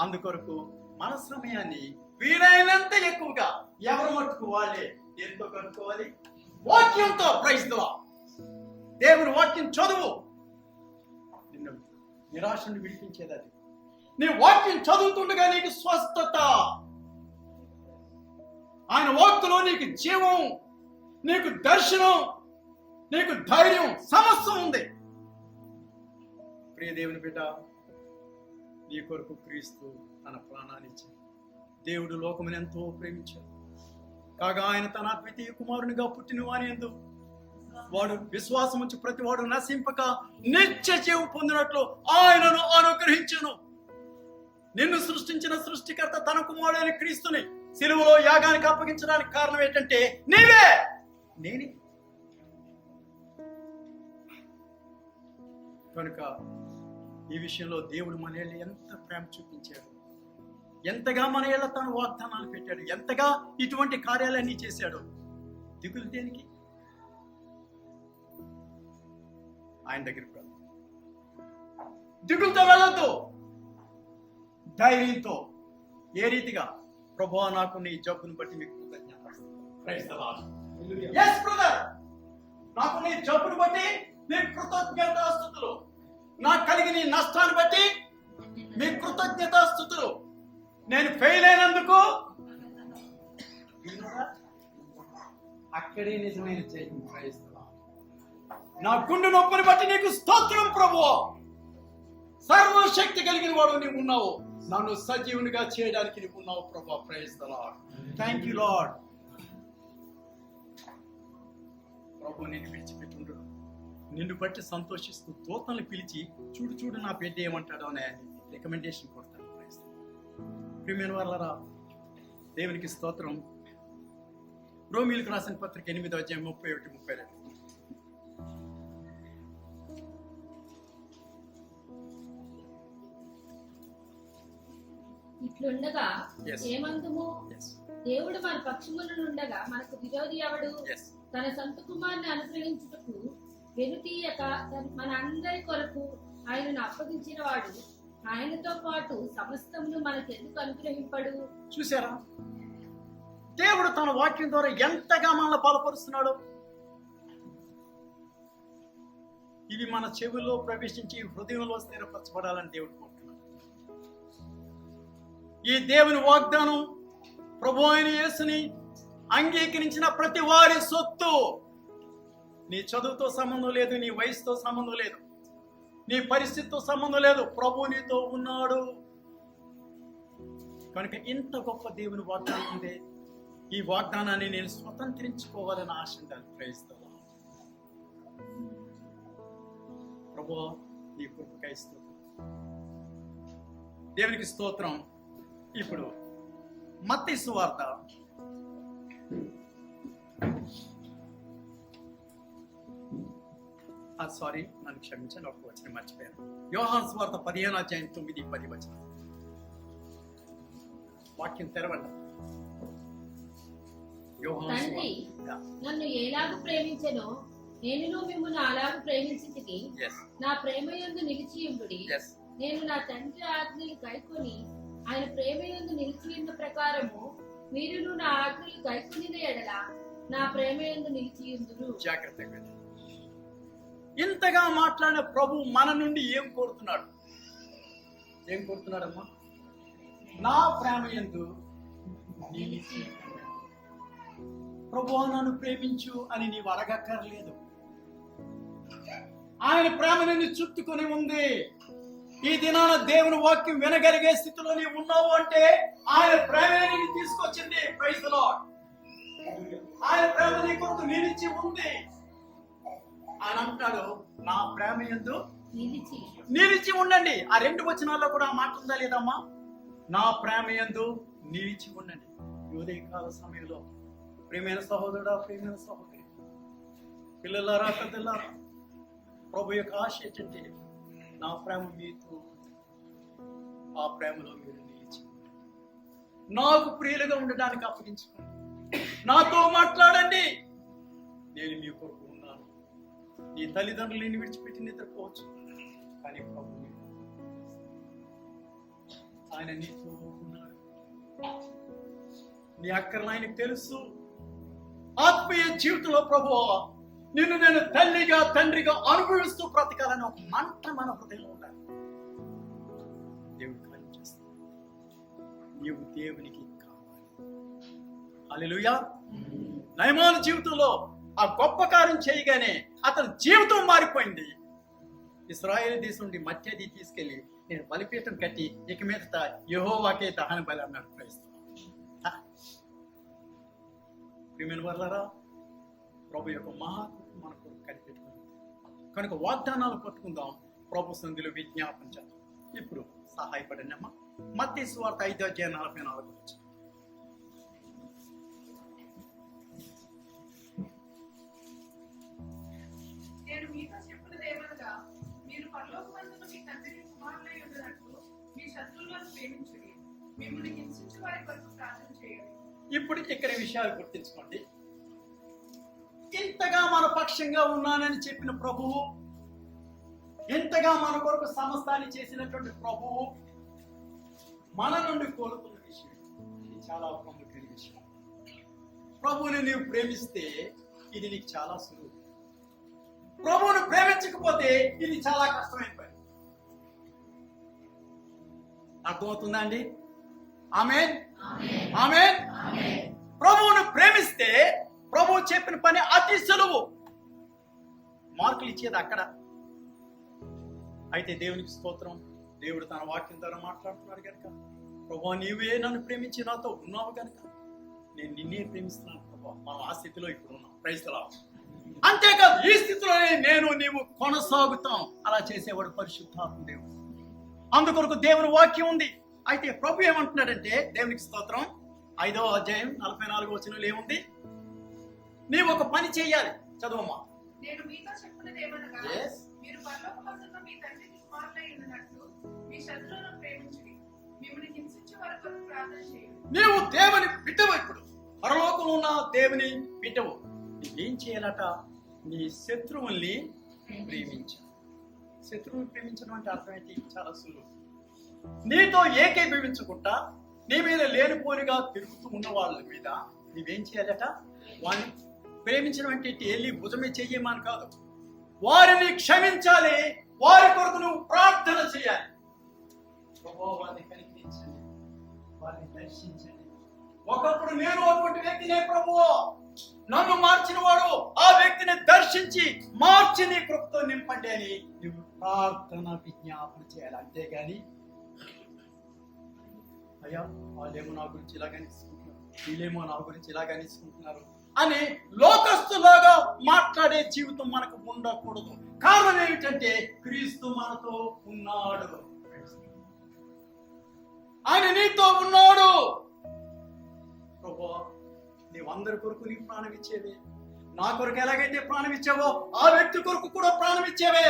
[SPEAKER 1] అందుకొరకు మన సమయాన్ని వీలైనంత ఎక్కువగా ఎవరు మట్టుకు వాళ్ళే ఎంతో కనుక్కోవాలి? వాక్యంతో. Praise the Lord. దేవుని వాక్యం చదువు. నిన్ను నిరాశ నుండి విడిపించేది అది. నీ వాక్యం చదువుతుండగా నీకు స్వస్థత, ఆయన వాక్కులో నీకు జీవం, నీకు దర్శనం, నీకు ధైర్యం, సమస్తం ఉంది. ప్రియ దేవుని బిడ్డ, నీ కొరకు క్రీస్తు తన ప్రాణాన్ని ఇచ్చాడు. దేవుడు లోకమును ఎంతో ప్రేమించాడు. కాగా ఆయన తన అద్వితీయ కుమారునిగా పుట్టిన వాని యందు వాడు విశ్వాసం ఉంచి ప్రతి వాడు నశింపక నిత్య జీవం పొందినట్లు ఆయనను అనుగ్రహించెను. నిన్ను సృష్టించిన సృష్టికర్త తన కుమారుడైన క్రీస్తుని సిలువలో యాగానికి అప్పగించడానికి కారణం ఏంటంటే నీవే, నేనే. కనుక ఈ విషయంలో దేవుడు మన ఏళ్ళ ఎంత ప్రేమ చూపించాడు, ఎంతగా మన ఏళ్ళ తన వాగ్దానాలు పెట్టాడు, ఎంతగా ఇటువంటి కార్యాలన్నీ చేశాడు. దిగులు దేనికి? ఆయన దగ్గరికి వెళ్దాం. దిగులతో వెళ్ళొద్దు, ధైర్యంతో. ఏ రీతిగా? ప్రభువా, నాకు నీ జబ్బును బట్టి మీకు కృతజ్ఞత. Praise the Lord. yes brother, నాకు నీ జబ్బును బట్టి నీ కృతజ్ఞతాస్తుతులు. నాకు కలిగిన నీ నష్టాన్ని బట్టి మీ కృతజ్ఞతాస్తుతులు. నేను ఫెయిల్ అయినందుకు అక్కడే నిజమైన జయం. Praise the Lord. నా గుండె నొప్పిని బట్టి నీకు స్తోత్రం ప్రభువా. సర్వశక్తి కలిగిన వాడు నీవు ఉన్నావు. నన్ను సజీవునిగా చేయడానికి నీవు ఉన్నావు ప్రభువా. Praise the lord. Thank you lord. ప్రభు నిన్ను విడిచిపెట్టుండు. నిన్ను బట్టి సంతోషిస్తూ దూతల్ని పిలిచి చూడు చూడు నా బిడ్డ ఏమంటాడో అనే రికమెండేషన్ కొడతాను. ప్రియమైన వారలారా, దేవునికి స్తోత్రం. రోమీయులకు రాసిన పత్రిక 8వ అధ్యాయం 31-32.
[SPEAKER 3] ఇట్లుండగా
[SPEAKER 1] Yes.
[SPEAKER 3] ఏమందుము?
[SPEAKER 1] Yes.
[SPEAKER 3] దేవుడు మన పక్షమునుండగా మనకు విరోధి ఎవడు?
[SPEAKER 1] Yes.
[SPEAKER 3] తన సొంత కుమారుని అనుగ్రహించుటకు వెనుతీయక మన అందరి కొరకు ఆయనను అప్పగించిన వాడు ఆయనతో పాటు సమస్తమును మనకు ఎందుకు అనుగ్రహింపడు?
[SPEAKER 1] చూసారా, దేవుడు తన వాక్యం ద్వారా ఎంతగా మనల్ని బలపరుస్తున్నాడు. ఇవి మన చెవుల్లో ప్రవేశించి హృదయంలో స్థిరపరచబడాలని దేవుడు కోరుతున్నాడు. ఈ దేవుని వాగ్దానం ప్రభు అయిన యేసుని అంగీకరించిన ప్రతి వారి సొత్తు. నీ చదువుతో సంబంధం లేదు, నీ వయసుతో సంబంధం లేదు, నీ పరిస్థితితో సంబంధం లేదు. ప్రభు నీతో ఉన్నాడు. కనుక ఇంత గొప్ప దేవుని వాగ్దానం ఉంది. ఈ వాగ్దానాన్ని నేను స్వతంత్రించుకోవాలని ఆశ ఉండాలి. Praise the Lord. ప్రభువా, నీ కృపకై స్తోత్రం. దేవునికి స్తోత్రం. ఇప్పుడు మత్తయి సువార్త 'సారీ, నన్ను క్షమించండి, ఒక వచనం మర్చిపోయాను. యోహాను సువార్త 15వ అధ్యాయం 9-10 వచనం. వాక్యం తెరవండి. యోహాను
[SPEAKER 3] తండ్రి
[SPEAKER 1] సువార్త.
[SPEAKER 3] నన్ను ఎలాగూ ప్రేమించెనో నేను మిమ్మల్ని అలాగూ ప్రేమించితిని.
[SPEAKER 1] Yes.
[SPEAKER 3] నా ప్రేమయందు నిలిచియుండుడి.
[SPEAKER 1] Yes.
[SPEAKER 3] నేను నా తండ్రి ఆజ్ఞలు గైకొని ఆయన ప్రేమయందు నిలిచియున్న ప్రకారము మీరును నా ఆజ్ఞలు గైకొనిన ఎడల నా ప్రేమయందు నిలిచియుందురు.
[SPEAKER 1] జాగ్రత్తగా వినండి. ఇంతగా మాట్లాడిన ప్రభు మన నుండి ఏం కోరుతున్నాడు? ఏం కోరుతున్నాడమ్మా? నా ప్రేమ యందు నిలిచి. ప్రభువా, నన్ను ప్రేమించు అని నీవు అడగక్కర్లేదు. ఆయన ప్రేమ నిన్ను చుట్టుకొని ఉంది. ఈ దినాన దేవుని వాక్యం వినగలిగే స్థితిలో నీవు ఉన్నావు అంటే ఆయన ప్రేమ నిన్ను తీసుకొచ్చింది. Praise the Lord. ఆయన ప్రేమ నీ కొరకు నిలిచి ఉంది. ఆయన అంటున్నాడు, నా ప్రేమ యందు
[SPEAKER 3] నిలిచి
[SPEAKER 1] నిలిచి ఉండండి. ఆ 2 వచనాల్లో కూడా ఆ మాట ఉందా లేదమ్మా? నా ప్రేమ యందు నిలిచి ఉండండి. ఈ ఉదయకాల సమయంలో ప్రియమైన సహోదరుడా, ప్రియమైన సహోదరి, పిల్లలారా, పెద్దలారా, ప్రభు యొక్క ఆశ ఏంటంటే నా ప్రేమ మీతో, ఆ ప్రేమలో మీరు నిలిచి నాకు ప్రియులుగా ఉండడానికి అప్పగించుకోండి. నాతో మాట్లాడండి, నేను మీ కొరకు ఉన్నాను. నీ తల్లిదండ్రులు నేను విడిచిపెట్టి నిద్రపోవచ్చు, కానీ ప్రభు ఆయన నీతో ఉన్నాడు. నీ అక్కర్లు ఆయనకు తెలుసు. ఆత్మీయ జీవితంలో ప్రభు నిన్ను నేను తల్లిగా తండ్రిగా అనుభవిస్తూ బ్రతకాలని ఒక మంట మన హృదయంలో ఉండాలి. దేవుడు కార్యం చేస్తాడు. నీవు దేవునికి కావాలి. హల్లెలూయా. నయమాను జీవితంలో ఆ గొప్ప కార్యం చేయగానే అతని జీవితం మారిపోయింది. ఇశ్రాయేలు దేశం నుండి మట్టి అది తీసుకెళ్లి నేను బలిపీఠం కట్టి ఇక మీదట యెహోవాకే దహన బలి అన్నాడు. ప్రియమైన వారలారా, ప్రభు యొక్క మహాకృప మనకు కనిపెట్టుకుందాం. కనుక వాగ్దానాలు పట్టుకుందాం, ప్రభు సంధిలో విజ్ఞాపన చేద్దాం. ఇప్పుడు సహాయపడండి అమ్మా. మత్తయి సువార్త 5:44.
[SPEAKER 2] నేను మీతో చెప్పినదేమనగా, మీరు పరలోకమందున్న మీ తండ్రిని కుమారులై ఉండునట్లు మీ శత్రువులను ప్రేమించుడి, మిమ్మల్ని హింసించు వారి కొరకు ప్రార్థన చేయండి.
[SPEAKER 1] ఇప్పుడు ఇక్కడ విషయాలు గుర్తించుకోండి. ఇంతగా మన పక్షంగా ఉన్నానని చెప్పిన ప్రభువు, ఎంతగా మన కొరకు సమస్తాన్ని చేసినటువంటి ప్రభువు మన నుండి కోరుతున్న విషయం ఇది చాలా ప్రాముఖ్యమైన విషయం. ప్రభువుని నీవు ప్రేమిస్తే ఇది నీకు చాలా సులువు. ప్రభువును ప్రేమించకపోతే ఇది చాలా కష్టమైన పని. అర్థమవుతుందా అండి? ఆమేన్, ఆమేన్. ప్రభువును ప్రేమిస్తే ప్రభువు చెప్పిన పని అతి సులువు. మార్కులు ఇచ్చేది అక్కడ. అయితే దేవునికి స్తోత్రం, దేవుడు తన వాక్యం ద్వారా మాట్లాడుతున్నాడు కనుక, ప్రభువా నీవే నన్ను ప్రేమించి నాతో ఉన్నావు కనుక నేను నిన్నే ప్రేమిస్తున్నాను ప్రభువా. మనం ఆ స్థితిలో ఇప్పుడు ఉన్నాం. Praise the Lord. అంతేకాదు, ఈ స్థితిలోనే నీవు కొనసాగుతాం. అలా చేసేవాడు పరిశుద్ధాత్మ దేవుడు. అందుకొరకు దేవుని వాక్యం ఉంది. అయితే ప్రభు ఏమంటున్నాడంటే, దేవునికి స్తోత్రం, 5వ అధ్యాయం 44వ వచనంలో ఏముంది? నీవు ఒక పని చేయాలి. చదువమ్మా.
[SPEAKER 2] నేను మీతో చెప్పినదేమనగా,
[SPEAKER 1] Yes.
[SPEAKER 2] మీరు పరలోకమందున్న మీ తండ్రికి కుమారులై ఉండునట్లు మీ శత్రువులను ప్రేమించుడి, మిమ్మల్ని హింసించు వారి కొరకు ప్రార్థన చేయండి.
[SPEAKER 1] నీవు దేవుని బిడ్డవు. ఇప్పుడు పరలోకంలో ఉన్న దేవుని బిడ్డవు. నీవేం చేయాలట? నీ శత్రువుల్ని ప్రేమించు. శత్రువుని ప్రేమించడం అంటే అర్థం ఏంటి? చాలా సులువు. నీతో ఏకీభవించకుండా నీ మీద లేనిపోనిగా తిరుగుతూ ఉన్న వాళ్ళ మీద నీవేం చేయాలట? వారిని ప్రేమించడం అంటే వెళ్ళి భుజమే చెయ్యమని కాదు. వారిని క్షమించాలి. వారి కొరకు నువ్వు ప్రార్థన చేయాలి. ప్రభువా వారిని కనిపించండి, వారిని దర్శించండి. ఒకప్పుడు నేను అటువంటి వ్యక్తినే ప్రభువా, నన్ను మార్చిన వాడు ఆ వ్యక్తిని దర్శించి మార్చి నీ కృపతో నింపండి అని నువ్వు ప్రార్థన విజ్ఞాపన చేయాలి. అంతేగాని అయ్యా వాళ్ళేమో నా గురించి ఇలాగ తీసుకుంటున్నారు, వీళ్ళేమో నా గురించి ఇలాగ తీసుకుంటున్నారు అని లోకస్తులాగా మాట్లాడే జీవితం మనకు ఉండకూడదు. కారణం ఏమిటంటే క్రీస్తు మనతో ఉన్నాడు. ఆయన నీతో ఉన్నాడు. ప్రభువా నీవందరి కొరకు నీ ప్రాణం ఇచ్చేవే, నా కొరకు ఎలాగైతే ప్రాణం ఇచ్చావో ఆ వ్యక్తి కొరకు కూడా ప్రాణం ఇచ్చేవే.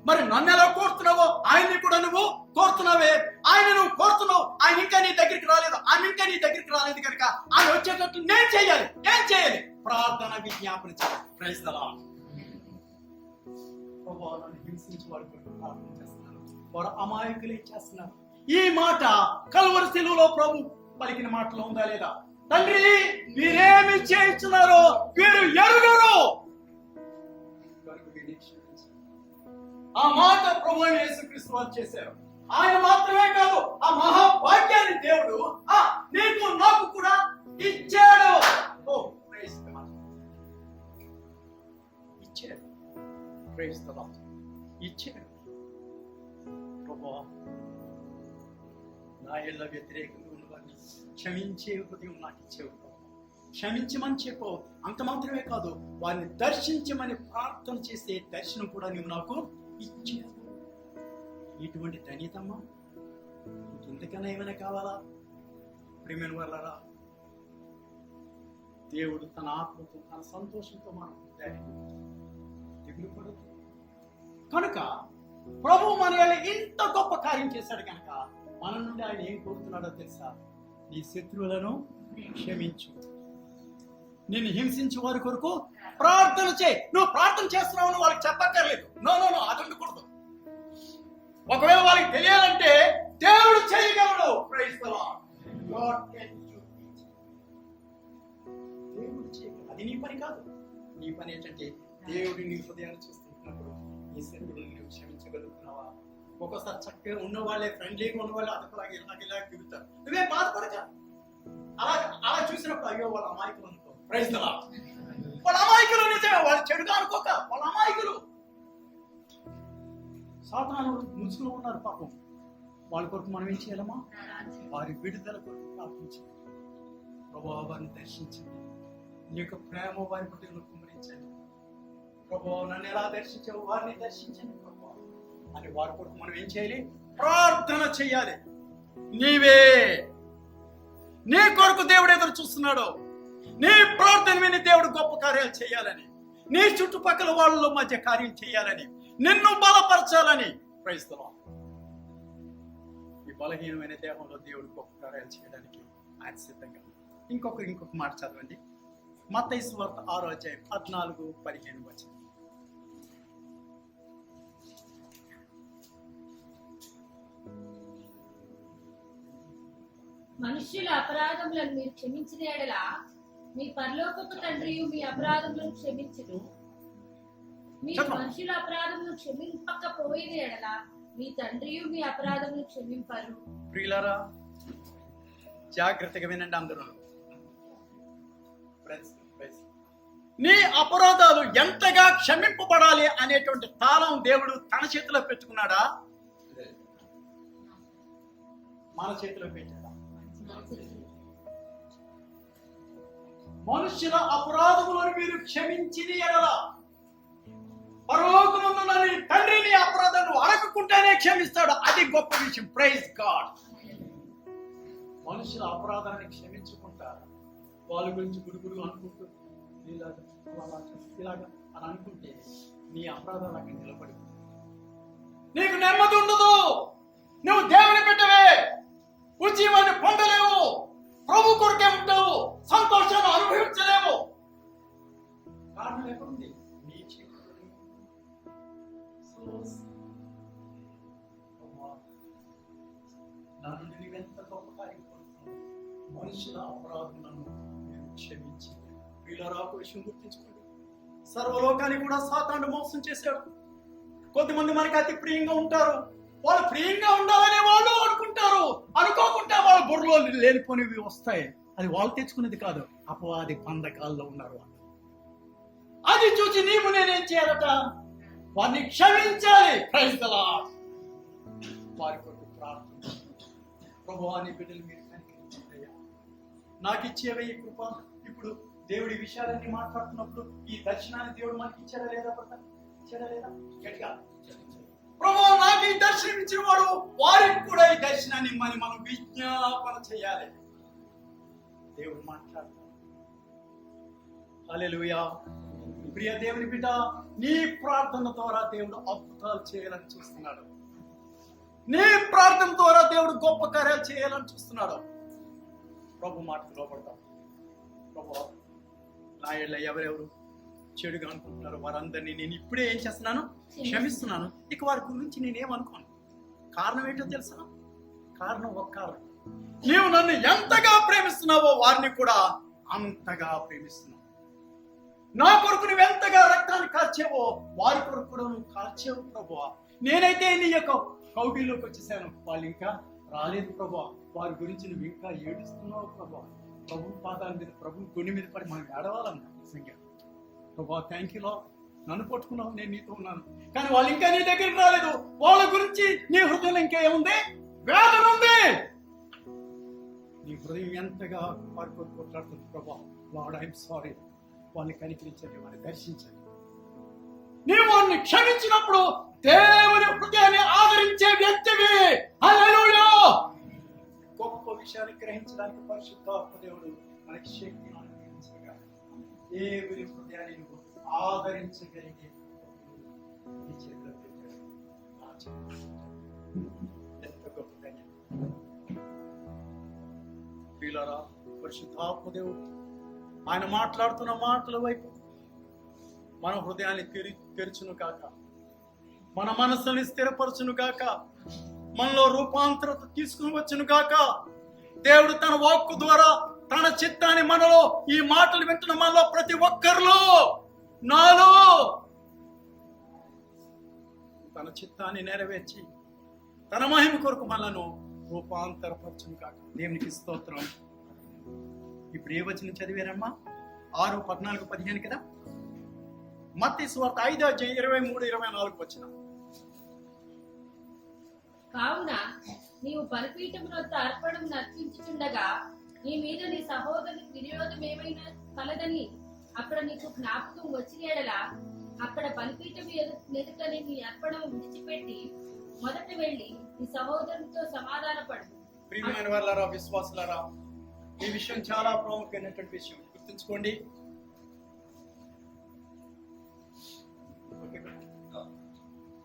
[SPEAKER 1] మరి నన్ను ఎలా కోరుతున్నావో ఆయన్ని కూడా నువ్వు కోరుతున్నావే. ఆయన నువ్వు కోరుతున్నావు, ఆయన ఇంకా నీ దగ్గరికి రాలేదు, ఆయన ఇంకా నీ దగ్గరికి రాలేదు కనుక ఆయన వచ్చేటట్లు నేను చేయాలి. ఏం చేయాలి? ప్రార్థన విజ్ఞాపన చేయాలి. Praise the Lord. ప్రభువా నన్ను హింసించి వారి కొరకు ప్రార్థన చేస్తున్నారు, వారు అమాయకులు చేస్తున్నారు. ఈ మాట కల్వరి శిలువలో ప్రభు పలికిన మాటలో ఉందా లేదా? తండ్రి మీరేమి చేయించున్నారో వీరు ఎరుగరు. ఆ మాట ప్రభు యేసుక్రీస్తు వారు చేశారు. ఆయన మాత్రమే కాదు, ఆ మహాభాగ్యాన్ని దేవుడు నీకు నాకు కూడా ఇచ్చాడు. ఓ ప్రైజ్ ది లార్డ్. ఇచ్చాడు. Praise the Lord. ఇచ్చాడు. ప్రభువా నా ఇళ్ళ వ్యతిరేకంగా ఉన్నవారిని క్షమించే హృదయం నాకు ఇచ్చేవు. క్షమించమని చెప్పు. అంత మాత్రమే కాదు, వారిని దర్శించమని ప్రార్థన చేసే దర్శనం కూడా నువ్వు నాకు ఇచ్చావు. ఇటువంటి ధన్యతమ్మా ఇంతకన్నా ఏమైనా కావాలా? ప్రియమైన వాళ్ళరా, దేవుడు తన ఆత్మతో తన సంతోషంతో మనం దిగులు పడదు. కనుక ప్రభు మన ఇంత గొప్ప కార్యం చేశాడు కనుక మన నుండి ఆయన ఏం కోరుతున్నాడో తెలుసా? నీ శత్రువులను క్షమించు, నిన్ను హింసించే వారి కొరకు ప్రార్థన చేయి. నువ్వు ప్రార్థన చేస్తున్నావు వాళ్ళకి చెప్పక్కర్లేదు. నో నో నో, అది ఉండకూడదు. ఒకవేళ వాళ్ళకి తెలియాలంటే దేవుడు చేయగలడు. Praise the Lord. God can do it. దేవుడు చేయగలడు. అది నీ పని కాదు. నీ పని ఏంటంటే దేవుడు నీ హృదయాన్ని చూస్తున్నప్పుడు నీ శత్రువులను నువ్వు క్షమించగలుగుతున్నావా? ఒక్కోసారి చక్కగా ఉన్న వాళ్ళే, ఫ్రెండ్లీగా ఉన్న వాళ్ళే అదొకలాగా ఇలా తిరుగుతారు. నువ్వే బాధపడక. అలా చూసినప్పుడు అయ్యో వాళ్ళ అమాయకులు అనుకో. Praise the Lord. వాళ్ళ అమాయకులు నిజమే, వాళ్ళు చెడుగా అనుకోక, వాళ్ళ అమాయకులు. సాతాను ముసుగులో ఉన్నారు పాపం. వాళ్ళ కొరకు మనం ఏం చేయాలమ్మా? వారి విడుదల కొరకు ప్రార్థించండి. ప్రభువా వారిని దర్శించండి, నీ యొక్క ప్రేమ వారి హృదయంలో కుమ్మరించండి. ప్రభువా నన్ను ఎలా దర్శించావు వారిని దర్శించండి ప్రభువా అని వారి కొరకు మనం ఏం చేయాలి? ప్రార్థన చేయాలి. నీ కొరకు దేవుడు ఎదురు చూస్తున్నాడు. నీ ప్రార్థన విని దేవుడు గొప్ప కార్యాలు చేయాలని, నీ చుట్టుపక్కల వాళ్ళ మధ్య కార్యం చేయాలని, నిన్ను బలపరచాలని. Praise the lord. ఈ బలహీనమైన దేహంలో దేవుడు గొప్ప కార్యాలు చేయడానికి ఆయన సిద్ధంగా. ఇంకొక మాట చదవండి. మత్తయి సువార్త 6వ అధ్యాయం 14-15 వచనం.
[SPEAKER 4] మనుష్యుల అపరాధములను మీరు క్షమించిన యెడల మీ పరలోకపు తండ్రియు మీ అపరాధములను క్షమించును. మీరు మనుషుల అపరాధములను క్షమింపకపోయిన యెడల మీ తండ్రియు మీ అపరాధములను క్షమింపరు.
[SPEAKER 1] ప్రియులారా, జాగ్రత్తగా వినండి అందరూ. నీ అపరాధాలు ఎంతగా క్షమింపబడాలి అనేటువంటి తాళం దేవుడు తన చేతిలో పెట్టుకున్నాడా? మన చేతిలో పెట్టాడా? మనుష్యుల అపరాధములను మీరు క్షమించిన యెడల పరలోకమందున్న నీ తండ్రి నీ అపరాధాలను అడగకుండానే క్షమిస్తాడు. అది గొప్ప విషయం. Praise God. మనుషుల అపరాధాన్ని క్షమించుకుంటారు. వాళ్ళ గురించి గుడుగుడు అనుకుంటూ ఇలాగా అని అనుకుంటే నీ అపరాధాలు అక్కడ నిలబడి నీకు నెమ్మది ఉండదు. నువ్వు దేవుని బిడ్డవే, ఉద్యమాన్ని పొందలేవు, ప్రభు కొరకే ఉంటావు, సంతోషాన్ని అనుభవించలేవు. కారణం ఎక్కడుంది? నీ చేతుల్లో. నన్ను నీవెంత గొప్ప కార్యం కోరుతున్నావు. మనుషుల అపరాధులను మీరు క్షమించి వీళ్ళ విషయం గుర్తించుకోండి. సర్వలోకాన్ని కూడా సాతాను మోసం చేశాడు. కొద్దిమంది మనకి అతి ప్రియంగా ఉంటారు. వాళ్ళు ప్రియంగా ఉండాలని వాళ్ళు అనుకుంటారు. అనుకోకుండా వాళ్ళ బుర్రలో లేనిపోనివి వస్తాయి. అది వాళ్ళు తెచ్చుకునేది కాదు, అపవాది బంధకాల్లో ఉన్నారు వాళ్ళు. అది చూసి నీవు నేనేం చేయాలట? వారిని క్షమించాలి. Praise the Lord. వారి కొరకు ప్రార్థన. ప్రభువా నీ బిడ్డలు మీరు కనికరించండి. నాకు ఇచ్చేవే ఈ కృప. ఇప్పుడు దేవుడి విషయాలన్నీ మాట్లాడుతున్నప్పుడు ఈ దర్శనాన్ని దేవుడు మనకి ఇచ్చాడా లేదా? ఇచ్చాడా లేదా? గట్టిగా ప్రభువా నాకు ఈ దర్శనం ఇచ్చిన వాడు వారికి కూడా ఈ దర్శనాన్ని మనం విజ్ఞాపన చేయాలి. దేవుడు మాట్లాడుతున్నాడు. హల్లెలూయా. ప్రియ దేవుని బిడ్డ, నీ ప్రార్థన ద్వారా దేవుడు అద్భుతాలు చేయాలని చూస్తున్నాడు. నీ ప్రార్థన ద్వారా దేవుడు గొప్ప కార్యాలు చేయాలని చూస్తున్నాడు. ప్రభు మాటకు లోపడతాం. ప్రభు నా ఏళ్ళ ఎవరెవరు చెడుగా అనుకుంటున్నారు వారందరినీ నేను ఇప్పుడే ఏం చేస్తున్నాను? క్షమిస్తున్నాను. ఇక వారి గురించి నేనేమనుకోను. కారణం ఏంటో తెలుసా? కారణం ఒక్క కారణం. నీవు నన్ను ఎంతగా ప్రేమిస్తున్నావో వారిని కూడా అంతగా ప్రేమిస్తున్నావు. నా కొరకు నువ్వు ఎంతగా రక్తాన్ని కార్చేవో వారి కొరకు కూడా నువ్వు కార్చేవు ప్రభువా. నేనైతే నీ యొక్క కౌగిల్లోకి వచ్చేసాను, వాళ్ళు ఇంకా రాలేదు ప్రభువా. వారి గురించి నువ్వు ఇంకా ఏడుస్తున్నావు ప్రభువా. ప్రభు పాదాల మీద, ప్రభు గుండె మీద పడి మనం ఏడవాలన్నా నిజంగా. ప్రభువా థ్యాంక్ యూ లార్డ్, నన్ను పట్టుకున్నావు, నేను నీతో ఉన్నాను. కానీ వాళ్ళు ఇంకా నీ దగ్గరికి రాలేదు. వాళ్ళ గురించి నీ హృదయం ఇంకా ఏముంది? వేదన ఉంది. నీ హృదయం ఎంతగా వారి కొరకు కొట్లాడుతుంది ప్రభా. లార్డ్ ఐఎమ్ సారీ, వాళ్ళని కనికరించండి, వారిని దర్శించండి. నీవు వారిని క్షమించినప్పుడు దేవుని హృదయాన్ని ఆదరించే వ్యక్తివి. హల్లెలూయా. గొప్ప విషయాన్ని గ్రహించడానికి పరిశుద్ధాత్మ దేవుడు మనకి శక్తిని అనుగ్రహించగా దేవుని హృదయాన్ని నువ్వు ఆదరించగలిగే నీ చేతిలో పెట్టాడు. నా చేతిలో ఎంత గొప్ప ధన్యం. ప్రియులారా, పరిశుద్ధాత్మ దేవుడు ఆయన మాట్లాడుతున్న మాటల వైపు మన హృదయాన్ని తెరుచును కాక, మన మనసుని స్థిరపరచును కాక, మనలో రూపాంతరత తీసుకుని వచ్చును కాక. దేవుడు తన వాక్కు ద్వారా తన చిత్తాన్ని మనలో, ఈ మాటలు వింటున్న మనలో ప్రతి ఒక్కరిలో, నాలో తన చిత్తాన్ని నెరవేర్చి తన మహిమ కొరకు మనను రూపాంతరపరచును కాక. దేవునికి స్తోత్రం. ఇప్పుడు ఏ వచనం చదివారమ్మా? 6, 14, 15 కదా. మత్తయి సువార్త 5:23-24 వచ్చిన.
[SPEAKER 4] కావున నీవు బలిపీఠం వద్ద అర్పణం నర్పించుచుండగా నీ మీద నీ సహోదరుని వినియోగం ఏమైనా కలదని అక్కడ నీకు జ్ఞాపకం వచ్చిన ఎడల అక్కడ బలిపీఠం ఎదుటని నీ అర్పణం విడిచిపెట్టి మొదట వెళ్ళి నీ సహోదరునితో సమాధానపడు.
[SPEAKER 1] ప్రియమైన వాళ్ళారా, విశ్వాసులారా, ఈ విషయం చాలా ప్రాముఖ్యమైనటువంటి విషయం. గుర్తుంచుకోండి.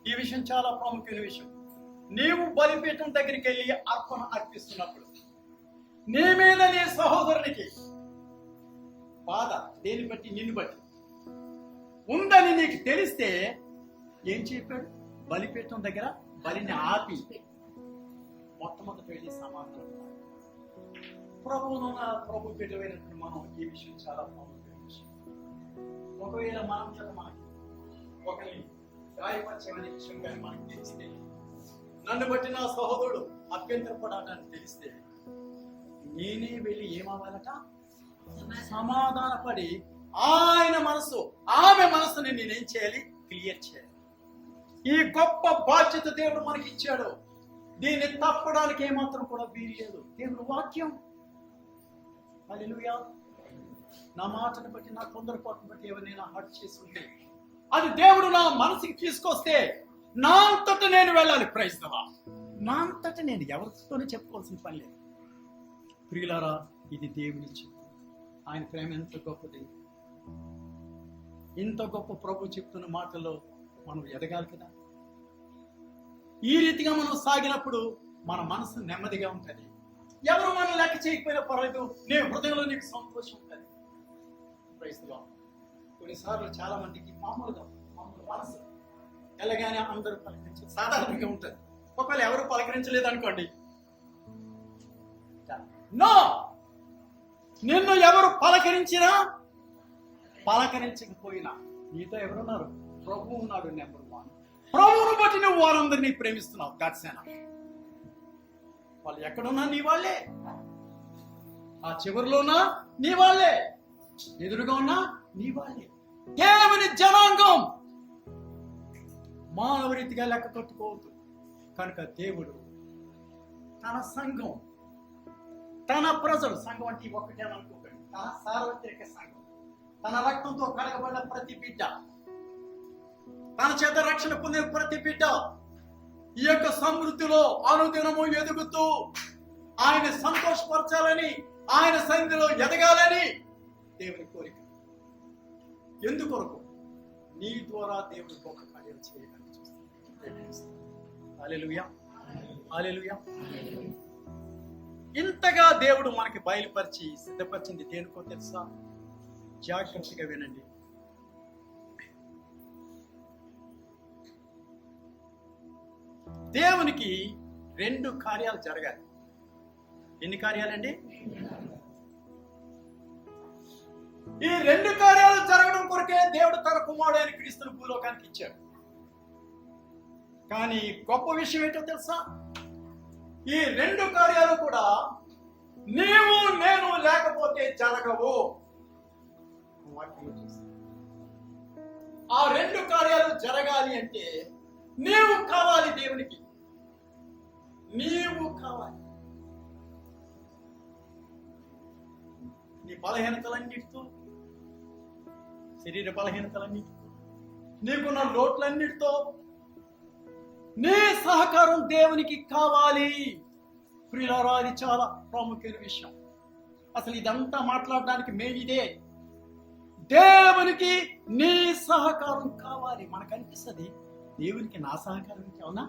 [SPEAKER 1] ఈ విషయం చాలా ప్రాముఖ్యమైన విషయం. నీవు బలిపీఠం దగ్గరికి వెళ్ళి అర్పణ అర్పిస్తున్నప్పుడు నీ మీద నీ సహోదరునికి బాధ దేని బట్టి, నిన్ను బట్టి ఉందని నీకు తెలిస్తే ఏం చెప్పాడు? బలిపీఠం దగ్గర బలిని ఆపి మొట్టమొదటి వెళ్ళి సమాధానం. ప్రభు పీఠమైనటువంటి మనం ఈ విషయం చాలా ప్రాముఖ్యమైన విషయం. ఒకవేళ మనం మనకి ఒకరిని గాయపరచమనే విషయం కానీ మనకు తెలిస్తే, నన్ను బట్టి నా సహోదరుడు అభ్యంతరపడాలని తెలిస్తే నేనే వెళ్ళి ఏమవ్వాలట? సమాధానపడి ఆయన మనసు, ఆమె మనసుని నేనేం చేయాలి? క్లియర్ చేయాలి. ఈ గొప్ప బాధ్యత దేవుడు మనకి ఇచ్చాడు. దీన్ని తప్పడానికి ఏమాత్రం కూడా వీల్లేదు. దేవుడు వాక్యం. హల్లెలూయా. నా మాటను బట్టి, నా తొందరపాటును బట్టి ఎవరినైనా హర్ట్ చేసి ఉంటే అది దేవుడు నా మనసుకి తీసుకొస్తే నా అంతట నేను వెళ్ళాలి. Praise the Lord. నా అంతట నేను ఎవరితోనే చెప్పుకోవాల్సిన పని లేదు. ప్రియులారా, ఇది దేవుని చిత్తం. ఆయన ప్రేమ ఎంత గొప్పది. ఇంత గొప్ప ప్రభు చెప్తున్న మాటల్లో మనం ఎదగాలి కదా. ఈ రీతిగా మనం సాగినప్పుడు మన మనసు నెమ్మదిగా ఉంటుంది. ఎవరు మనం లెక్క చేయకపోయినా పర్వాలేదు, నీ హృదయంలో నీకు సంతోషం ఉంటుంది. Praise the Lord. కొన్నిసార్లు చాలా మందికి మామూలు మనసు ఎలాగానే అందరూ పలకరించారు, సాధారణంగా ఉంటుంది. ఒకవేళ ఎవరు పలకరించలేదు అనుకోండి, నో, నిన్ను ఎవరు పలకరించినా పలకరించకపోయినా నీతో ఎవరున్నారు? ప్రభు ఉన్నాడు. నెంబర్ 1. ప్రభువును బట్టి నువ్వు వారందరినీ ప్రేమిస్తున్నావు. దాట్సేనా. వాళ్ళు ఎక్కడున్నా నీ వాళ్ళే, ఆ చివరిలోనా నీ వాళ్ళే, ఎదురుగా ఉన్నా నీ వాళ్ళే. దేవుని జనాంగం మానవ రీతిగా లెక్క కట్టుకోవద్దు. కనుక దేవుడు తన సంఘం, తన ప్రజలు, సంఘం అంటే ఒక్కటే అనుకోకండి, తన సార్వత్రిక సంఘం, తన రక్తంతో కడగబడిన ప్రతి బిడ్డ, తన చేత రక్షణ పొందిన ప్రతి బిడ్డ ఈ యొక్క సమృద్ధిలో అనుదినము ఎదుగుతూ ఆయన సంతోషపరచాలని, ఆయన సన్నిధిలో ఎదగాలని దేవుని కోరిక. ఎందుకొరకు? నీ ద్వారా దేవుడు గొప్ప కార్యం చేయడానికి చూస్తాడు. హల్లెలూయా, హల్లెలూయా. ఇంతగా దేవుడు మనకి బయలుపరిచి సిద్ధపరిచింది దేనికో తెలుసా? జాగ్రత్తగా వినండి. దేవునికి 2 కార్యాలు జరగాలి. ఎన్ని కార్యాలండి? ఈ 2 కార్యాలు జరగడం కొరకే దేవుడు తన కుమారుడైన క్రీస్తును భూలోకానికి ఇచ్చాడు. కానీ గొప్ప విషయం ఏంటో తెలుసా? ఈ 2 కార్యాలు కూడా నీవు నేను లేకపోతే జరగవు. ఆ 2 కార్యాలు జరగాలి అంటే నీవు కావాలి. దేవునికి నీవు కావాలి. నీ బలహీనతలన్నిటితో, శరీర బలహీనతలన్నిటితో, నీకున్న లోట్లన్నిటితో నీ సహకారం దేవునికి కావాలి. ప్రియులారా, అది చాలా ప్రాముఖ్యమైన విషయం. అసలు ఇదంతా మాట్లాడడానికి మెయిన్ ఇదే. దేవునికి నీ సహకారం కావాలి. మనకు అనిపిస్తుంది దేవునికి నా సహకారం అవునా?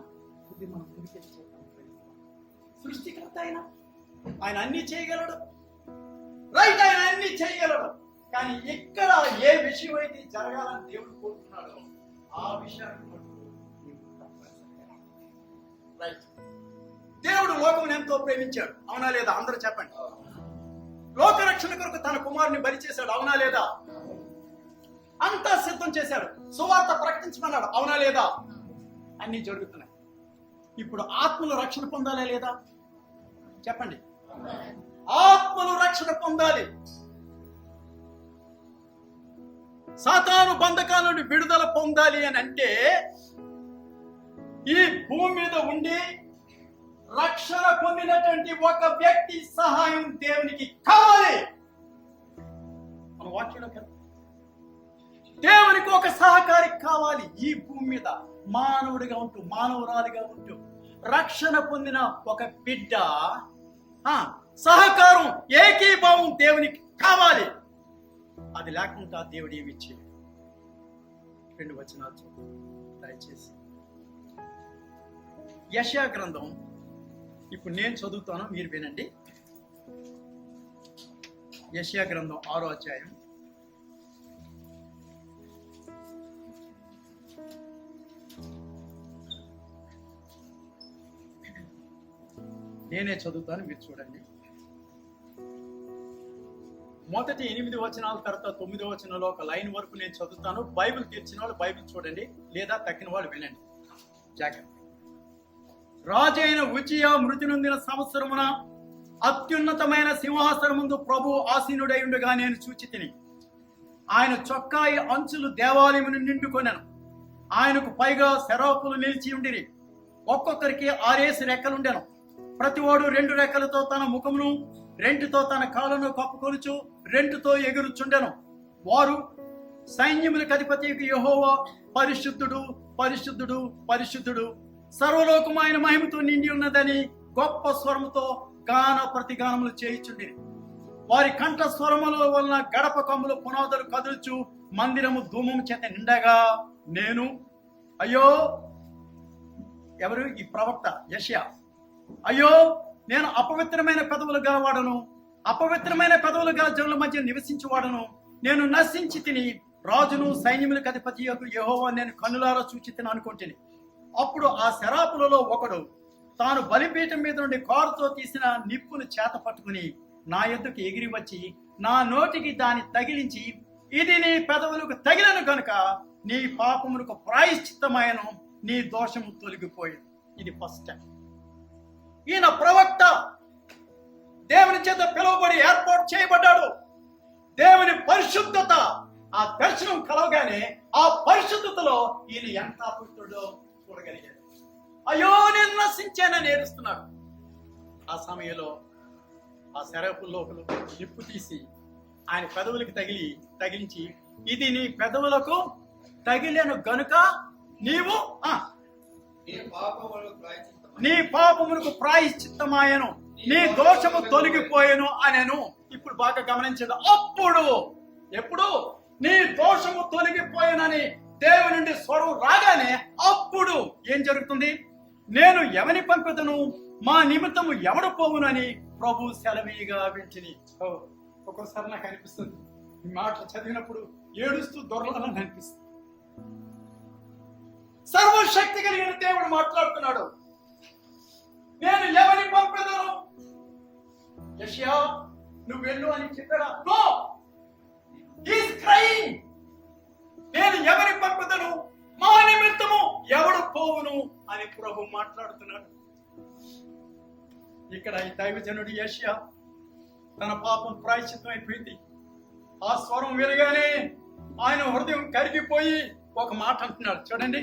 [SPEAKER 1] ఇది మనం సృష్టికర్త ఆయన అన్ని చేయగలడు, రైట్, ఆయన అన్ని చేయగలడు. కానీ ఇక్కడ ఏ విషయం అయితే జరగాలని దేవుడు కోరుతున్నాడో ఆ విషయాన్ని రైట్. దేవుడు లోకమును ఎంతో ప్రేమించాడు, అవునా లేదా? అందరూ చెప్పండి. లోక రక్షణ కొరకు తన కుమారుని బలి చేశాడు, అవునా లేదా? అంతా సిద్ధం చేశాడు, సువార్త ప్రకటించమన్నాడు, అవునా లేదా? అన్ని జరుగుతున్నాయి. ఇప్పుడు ఆత్మలు రక్షణ పొందాలా లేదా? చెప్పండి. ఆత్మలు రక్షణ పొందాలి. సాతాను బంధకాల నుండి విడుదల పొందాలి అని అంటే ఈ భూమి మీద ఉండి రక్షణ పొందినటువంటి ఒక వ్యక్తి సహాయం దేవునికి కావాలి. మన వాక్యంలో కదా, దేవునికి ఒక సహకారి కావాలి. ఈ భూమి మీద మానవుడిగా ఉంటూ, మానవురాలిగా ఉంటూ రక్షణ పొందిన ఒక బిడ్డ సహకారం, ఏకీభావం దేవునికి కావాలి. అది లేకుండా దేవుడు ఏమి ఇచ్చేది? 2 వచనాలు చూద్దాం దయచేసి. యెషయా గ్రంథం ఇప్పుడు నేను చదువుతాను, మీరు వినండి. యెషయా గ్రంథం 6వ అధ్యాయం. నేనే చదువుతాను, మీరు చూడండి. మొదటి 8 వచనాల తర్వాత 9వ వచనంలో ఒక లైన్ వరకు నేను చదువుతాను. బైబిల్ తెరిచిన వాళ్ళు బైబిల్ చూడండి, లేదా తక్కిన వాళ్ళు వినండి జాగ్రత్త. రాజైన ఉజ్జియా మృతి నొందిన సంవత్సరమున అత్యున్నతమైన సింహాసనం ముందు ప్రభు ఆసీనుడై ఉండగా నేను చూచితిని. ఆయన చొక్కాయి అంచులు దేవాలయమును నిండుకొనెను. ఆయనకు పైగా సెరాపులు నిలిచి ఉండిరి. ఒక్కొక్కరికి 6 రెక్కలుండెను. ప్రతివాడు 2 రెక్కలతో తన ముఖమును, 2తో తన కాళ్ళను కప్పుకొనుచు 2తో ఎగురుచుండెను. వారు సైన్యములకు అధిపతి యెహోవా పరిశుద్ధుడు, పరిశుద్ధుడు, పరిశుద్ధుడు, సర్వలోకము ఆయన మహిమతో నిండి ఉన్నదని గొప్ప స్వరముతో గాన ప్రతిగానములు చేయుచుండిరి. వారి కంఠ స్వరముల వలన గడప కమ్ముల పునాదులు కదులుచు మందిరము ధూమము చేత నిండగా నేను, అయ్యో, ఎవరు? ఈ ప్రవక్త యెషయా. అయ్యో, నేను అపవిత్రమైన పెదవులు గలవాడను, అపవిత్రమైన పెదవులు గల జనుల మధ్య నివసించువాడను. నేను నశించి తిని, రాజును సైన్యములకు అధిపతి యెహోవా నేను కన్నులారా చూచి తిని అనుకుంటుని. అప్పుడు ఆ శరాపులలో ఒకడు తాను బలిపీఠం మీద నుండి కారుతో తీసిన నిప్పును చేత పట్టుకుని నా యొద్దకు ఎగిరి వచ్చి నా నోటికి దాన్ని తగిలించి, ఇది నీ పెదవులకు తగిలను కనుక నీ పాపములకు ప్రాయశ్చిత్తమైన, నీ దోషము తొలగిపోయింది. ఇది ఫస్ట్ టైం. ఈయన ప్రవక్త, దేవుని చేత పిలువబడి ఏర్పాటు చేయబడ్డాడు. దేవుని పరిశుద్ధత, ఆ దర్శనం కలవగానే ఆ పరిశుద్ధతలో ఈయన ఎంత అపవిత్రుడో చూడగలిగాడు. అయ్యో, నేను నశించానని ఏడుస్తున్నాడు. ఆ సమయంలో ఆ శరపుల్లో నిప్పు తీసి ఆయన పెదవులకు తగిలించి, ఇది నీ పెదవులకు తగిలేను గనుక నీవు నీ పాపములకు ప్రాయశ్చిత్తమాయను, నీ దోషము తొలగిపోయెను అనెను. ఇప్పుడు బాగా గమనించదు. అప్పుడు ఎప్పుడు నీ దోషము తొలగిపోయానని దేవుని నుండి స్వరం రాగానే అప్పుడు ఏం జరుగుతుంది? నేను ఎవని పంపెదను, మా నిమిత్తము ఎవడు పోవునని ప్రభు సెలవీగా వింటిని. ఒక్కోసారి నాకు అనిపిస్తుంది, ఈ మాటలు చదివినప్పుడు ఏడుస్తూ దొరలాలని అనిపిస్తుంది. సర్వశక్తి కలిగిన దేవుడు మాట్లాడుతున్నాడు. నేను ఎవరిని పంపెదను? యెషయా, నువ్వు వెళ్ళు అని చెప్పాడా? No, he is crying. నేను ఎవరి పంపెదను, మా నిమిత్తము ఎవడు పోవును అని ప్రభు మాట్లాడుతున్నాడు. ఇక్కడ ఈ దైవజనుడు యెషయా తన పాపం ప్రాయశ్చిత్తం అయిపోయింది. ఆ స్వరం వినగానే ఆయన హృదయం కరిగిపోయి ఒక మాట అంటున్నాడు, చూడండి.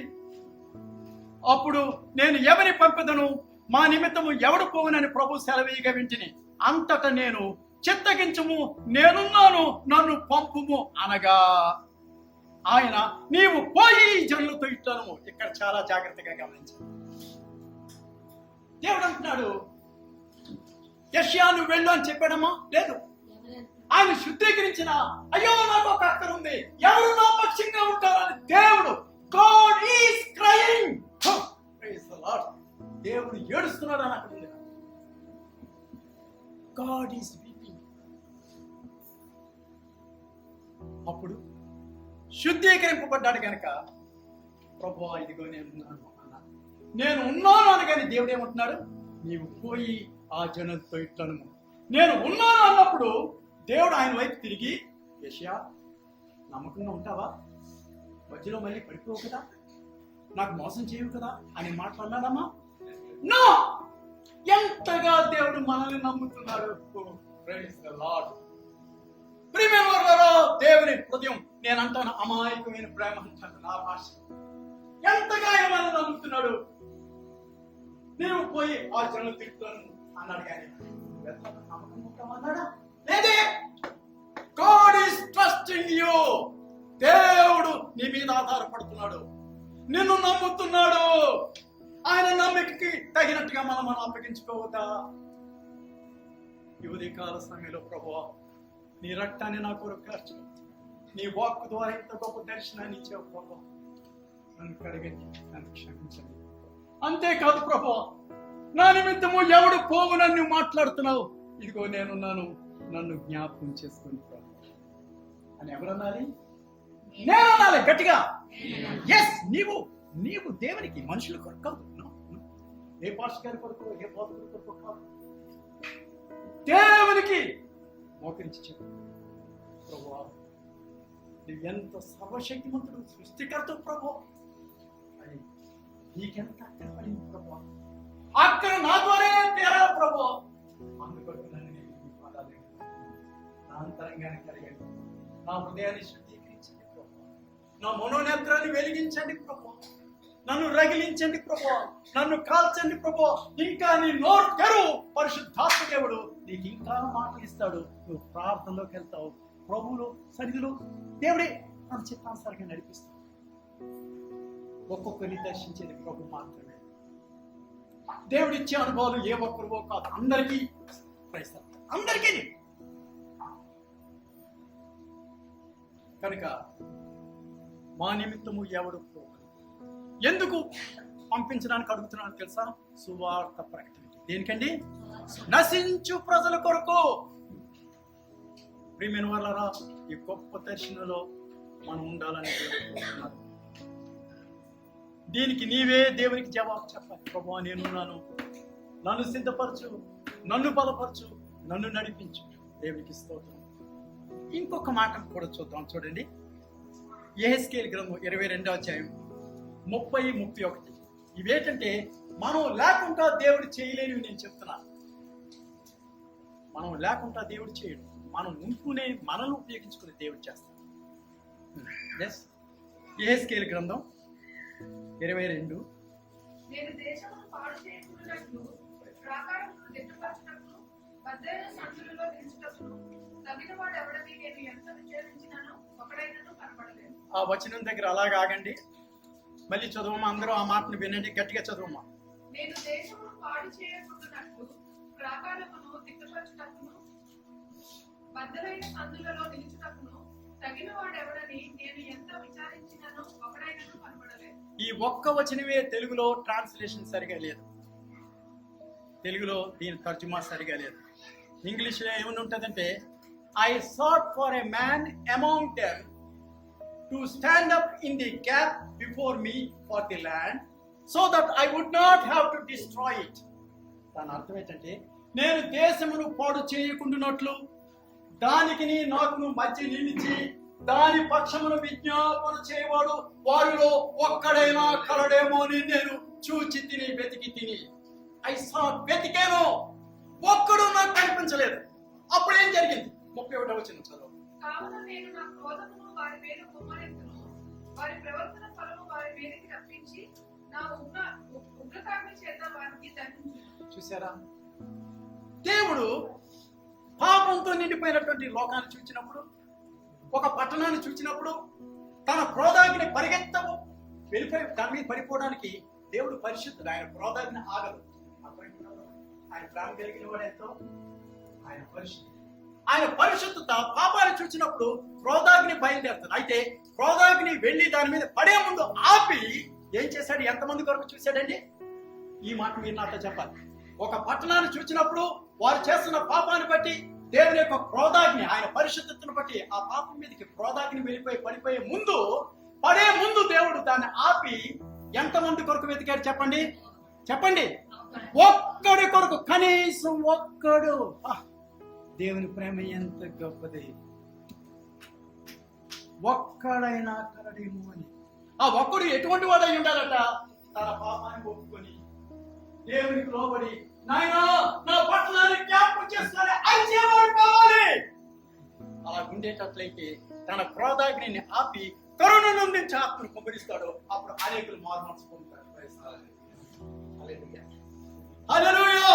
[SPEAKER 1] అప్పుడు నేను ఎవరిని పంపెదను, మా నిమిత్తము ఎవడు పోవునని ప్రభు సెలవీగా వింటిని. అంతటా నేను చిత్తగించము, నేనున్నాను, నన్ను పంపుము అనగా ఆయన నీవు పోయి ఈ జనులతో ఇట్లను. ఇక్కడ చాలా జాగ్రత్తగా గమనించాలి. దేవుడు అంటున్నాడు, యెషయా నువ్వు వెళ్ళు అని చెప్పాడమ్మా? లేదు. ఆయన శుద్ధీకరించిన, అయ్యో నాకు ఒక అక్కర ఉంది, ఎవరు నా పక్షంగా ఉంటారని దేవుడు, God is crying. Praise the Lord. దేవుడు ఏడుస్తున్నాడు అని అక్కడ ఉంది. God is weeping. అప్పుడు శుద్ధీకరింపబడ్డాడు కనుక ప్రభువా ఇదిగో నేను ఉన్నాను అన్నాడు. నేను ఉన్నాను అనగానే దేవుడు ఏమంటున్నాడు, నీవు పోయి ఆ జనంతో ఇట్లను. నేను ఉన్నాను అన్నప్పుడు దేవుడు ఆయన వైపు తిరిగి, యెషయా నమ్మకంగా ఉంటావా? మధ్యలో మళ్ళీ పడిపోవు కదా, నాకు మోసం చేయవు కదా అని మాట్లాడాడమ్మా? నో. ఎంతగా దేవుడు మనల్ని నమ్ముతున్నాడు. Praise the Lord. ప్రియమైన వారలారా, దేవుని హృదయం, నేను అంటాను అమాయకమైన ప్రేమ అంటాను నా భాష. ఎంతగా ఆయన మనల్ని నమ్ముతున్నాడు. నేను పోయి ఆ జనం తిరుగుతాను అన్నాడు. కానీ నమ్మకం ఉంటామన్నాడా? లేదే. God is trusting you. దేవుడు నీ మీద ఆధారపడుతున్నాడు, నిన్ను నమ్ముతున్నాడు. ఆయన నమ్మికకి తగినట్టుగా మనం అప్పగించుకోవద్దా? ఈ ఉదయకాల సమయంలో ప్రభువా నీ రక్తాన్ని నా కొరకు కార్చు, నీ వాక్కు ద్వారా ఇంత గొప్ప దర్శనాన్ని ఇచ్చావు ప్రభువా, నన్ను కడగండి, నన్ను క్షమించండి. అంతేకాదు ప్రభువా, నా నిమిత్తము ఎవడు పోవు నన్ను మాట్లాడుతున్నావు, ఇదిగో నేనున్నాను, నన్ను జ్ఞాపకం చేసుకుని ప్రభు అని ఎవరన్నాలి? నేను అనాలి గట్టిగా. ఎస్, నీవు దేవునికి, మనుషుల కొరకు కాదు. ఏ పాస్టర్ గారి కొరకు, ఏ బోధకుడి కొరకు కాదు, దేవునికి మోకరించి చెప్పు, ప్రభువా నువ్వు ఎంత సర్వశక్తిమంతుడు, సృష్టికర్త ప్రభువా అని నీకెంత అక్కడ పడింది ప్రభువా, అక్కడ నా ద్వారా తీరాలి ప్రభువా. అందుకొరకు నన్ను నీ పాదాలు నా అంతరంగాన్ని కలిగండి, నా హృదయాన్ని శుద్ధీకరించండి ప్రభువా, నా మనోనేత్రాన్ని వెలిగించండి ప్రభువా, నన్ను రగిలించండి ప్రభువా, నన్ను కాల్చండి ప్రభువా. ఇంకా నీ నోరు తెరువు, పరిశుద్ధాత్మ దేవుడు నీకు ఇంకా మాటలు ఇస్తాడు. నువ్వు ప్రార్థనలోకి వెళ్తావు, ప్రభువులో సన్నిధిలో దేవుడే తన చిత్తానుసారంగా నడిపిస్తాడు. ఒక్కొక్కరిని దర్శించేది ప్రభు మాత్రమే. దేవుడు ఇచ్చే అనుభవాలు ఏ ఒక్కరివో కాదు, అందరికీ ప్రయత్నం, అందరికీ. కనుక మా నిమిత్తము ఎవడు పోగలడు. ఎందుకు పంపించడానికి అడుగుతున్నాను తెలుసా? సువార్త ప్రకటన. దేనికండి? నశించు ప్రజల కొరకు. ప్రియమైన వాళ్ళరా, ఈ గొప్ప దర్శనంలో మనం ఉండాలని కోరుకుంటున్నారు. దీనికి నీవే దేవునికి జవాబు చెప్పాలి. ప్రభువా నేనున్నాను, నన్ను సిద్ధపరచు, నన్ను బలపరచు, నన్ను నడిపించు. దేవునికి స్తోత్రం. ఇంకొక మాట కూడా చూద్దాం. చూడండి, యెహెజ్కేలు గ్రంథం 22వ అధ్యాయం 30-31. ఇవేంటంటే మనం లేకుండా దేవుడు చేయలేనివి నేను చెప్తున్నాను. మనం లేకుండా దేవుడు చేయడు, మనం ఉంటూనే మనల్ని ఉపయోగించుకుని దేవుడు చేస్తాడు. యెహెజ్కేలు గ్రంథం 22.
[SPEAKER 2] నేను దేశమును పాడు చేయకున్నట్లు, ప్రాకారమును దిట్టపరచుటకును, బద్దెల సంచులలో నిలుచుటకును తగిన వాడు ఎవడని నేను ఎంత విచారించినానో ఒకడైనను కనపడలేదు.
[SPEAKER 1] ఆ వచనం దగ్గర అలాగే ఆగండి, మళ్ళీ చదువమ్మా. అందరూ ఆ మాటను వినండి, గట్టిగా చదువమ్మా.
[SPEAKER 2] నేను దేశమును పాడు చేయకున్నట్లు, ప్రాకారమును దిట్టపరచుటకును, బద్దలైన సందులలో నిలుచుటకును తగిన వాడు ఎవడని నేను ఎంత విచారించినానో ఒకడైనను కనపడలేదు.
[SPEAKER 1] ఈ ఒక్క వచనమే తెలుగులో ట్రాన్స్లేషన్ సరిగా లేదు, తెలుగులో దీని తర్జుమా సరిగా లేదు. ఇంగ్లీష్లో ఏమని ఉంటుందంటే, I sought for a man among them to stand up in the gap before me for the land, so that I would not have to destroy it. దాని అర్థం ఏంటంటే, నేను దేశమును పాడు చేయకుండానట్లు దానికి నాకును మధ్య నిలిచి దాని పక్షమును విజ్ఞాపన చేయవాడు వారిలో ఒక్కడైనా కలడేమో అని నేను చూచి తిని వెతికి తిని. వెతికాను, ఒక్కడు నాకు కనిపించలేదు. అప్పుడు ఏం జరిగింది? 31వ వచనం చదువు.
[SPEAKER 2] కావున నేను నా క్రోధమును వారి మీద కుమ్మరింతును, వారి ప్రవర్తన ఫలము వారి మీదకి రప్పించి నా ఉగ్రతాగ్ని చేత వారికి దండించును.
[SPEAKER 1] చూసారా, దేవుడు పాపంతో నిండిపోయినటువంటి లోకాన్ని చూచినప్పుడు, ఒక పట్టణాన్ని చూచినప్పుడు తన క్రోధాగ్ని పరిగెత్తవు వెళ్ళిపోయి దాని మీద పడిపోవడానికి దేవుడు పరిశుద్ధుడు. ఆయన క్రోధాగ్ని ఆగదు. ఆయన ప్రేమ కలిగిన వాడు ఎంతో, ఆయన పరిశుద్ధుడు. ఆయన పరిశుద్ధత పాపాన్ని చూచినప్పుడు క్రోధాగ్ని బయలుదేరుతుంది. అయితే క్రోధాగ్ని వెళ్ళి దాని మీద పడే ముందు ఆపి ఏం చేశాడు? ఎంతమంది కొరకు చూశాడండి? ఈ మాట మీరు నాతో చెప్పాలి. ఒక పట్టణాన్ని చూచినప్పుడు వారు చేస్తున్న పాపాన్ని బట్టి దేవుని యొక్క క్రోధాగ్ని, ఆయన పరిశుద్ధతను బట్టి ఆ పాపం మీదకి క్రోధాగ్ని వెళ్ళిపోయి పడిపోయే ముందు, పడే ముందు దేవుడు దాన్ని ఆపి ఎంతమంది కొరకు వెతికాడు చెప్పండి? చెప్పండి. ఒక్కడి కొరకు, కనీసం ఒక్కడు. దేవుని ప్రేమ ఎంత గొప్పది. ఒక్కడైనా కలడేమో అని. ఆ ఒక్కడు ఎటువంటి వాడై ఉండాలట? తన పాపాన్ని ఒప్పుకొని దేవునికి లోబడి, నాయనా నా పట్టణాన్ని జ్ఞాపకం చేసుకొని అరిచేవాడు కావాలి. అలా ఉండేటట్లయితే తన క్రోధాగ్ని ఆపి కరుణ నుండి ఆత్మను కుమ్మరిస్తాడు. అప్పుడు అనేకులు మారు మనసు పొందుతారు. హల్లెలూయా.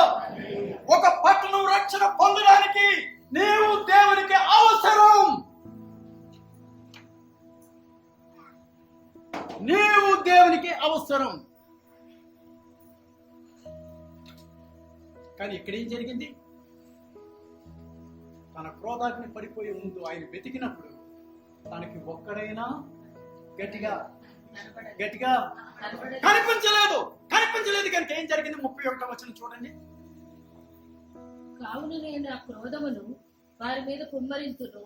[SPEAKER 1] ఒక పట్టణం రక్షణ పొందడానికి నీవు దేవునికి అవసరం. నీవు దేవునికి అవసరం. కానీ ఇక్కడ ఏం జరిగింది? తన క్రోధాగ్ని పడిపోయే ముందు ఆయన వెతికినప్పుడు తనకి ఒక్కడైనా గట్టిగా కనిపించలేదు. కనుక ఏం జరిగింది? 31వ వచనం చూడండి.
[SPEAKER 4] కావున నేను ఆ క్రోధమును వారి మీద కుమ్మరింతును,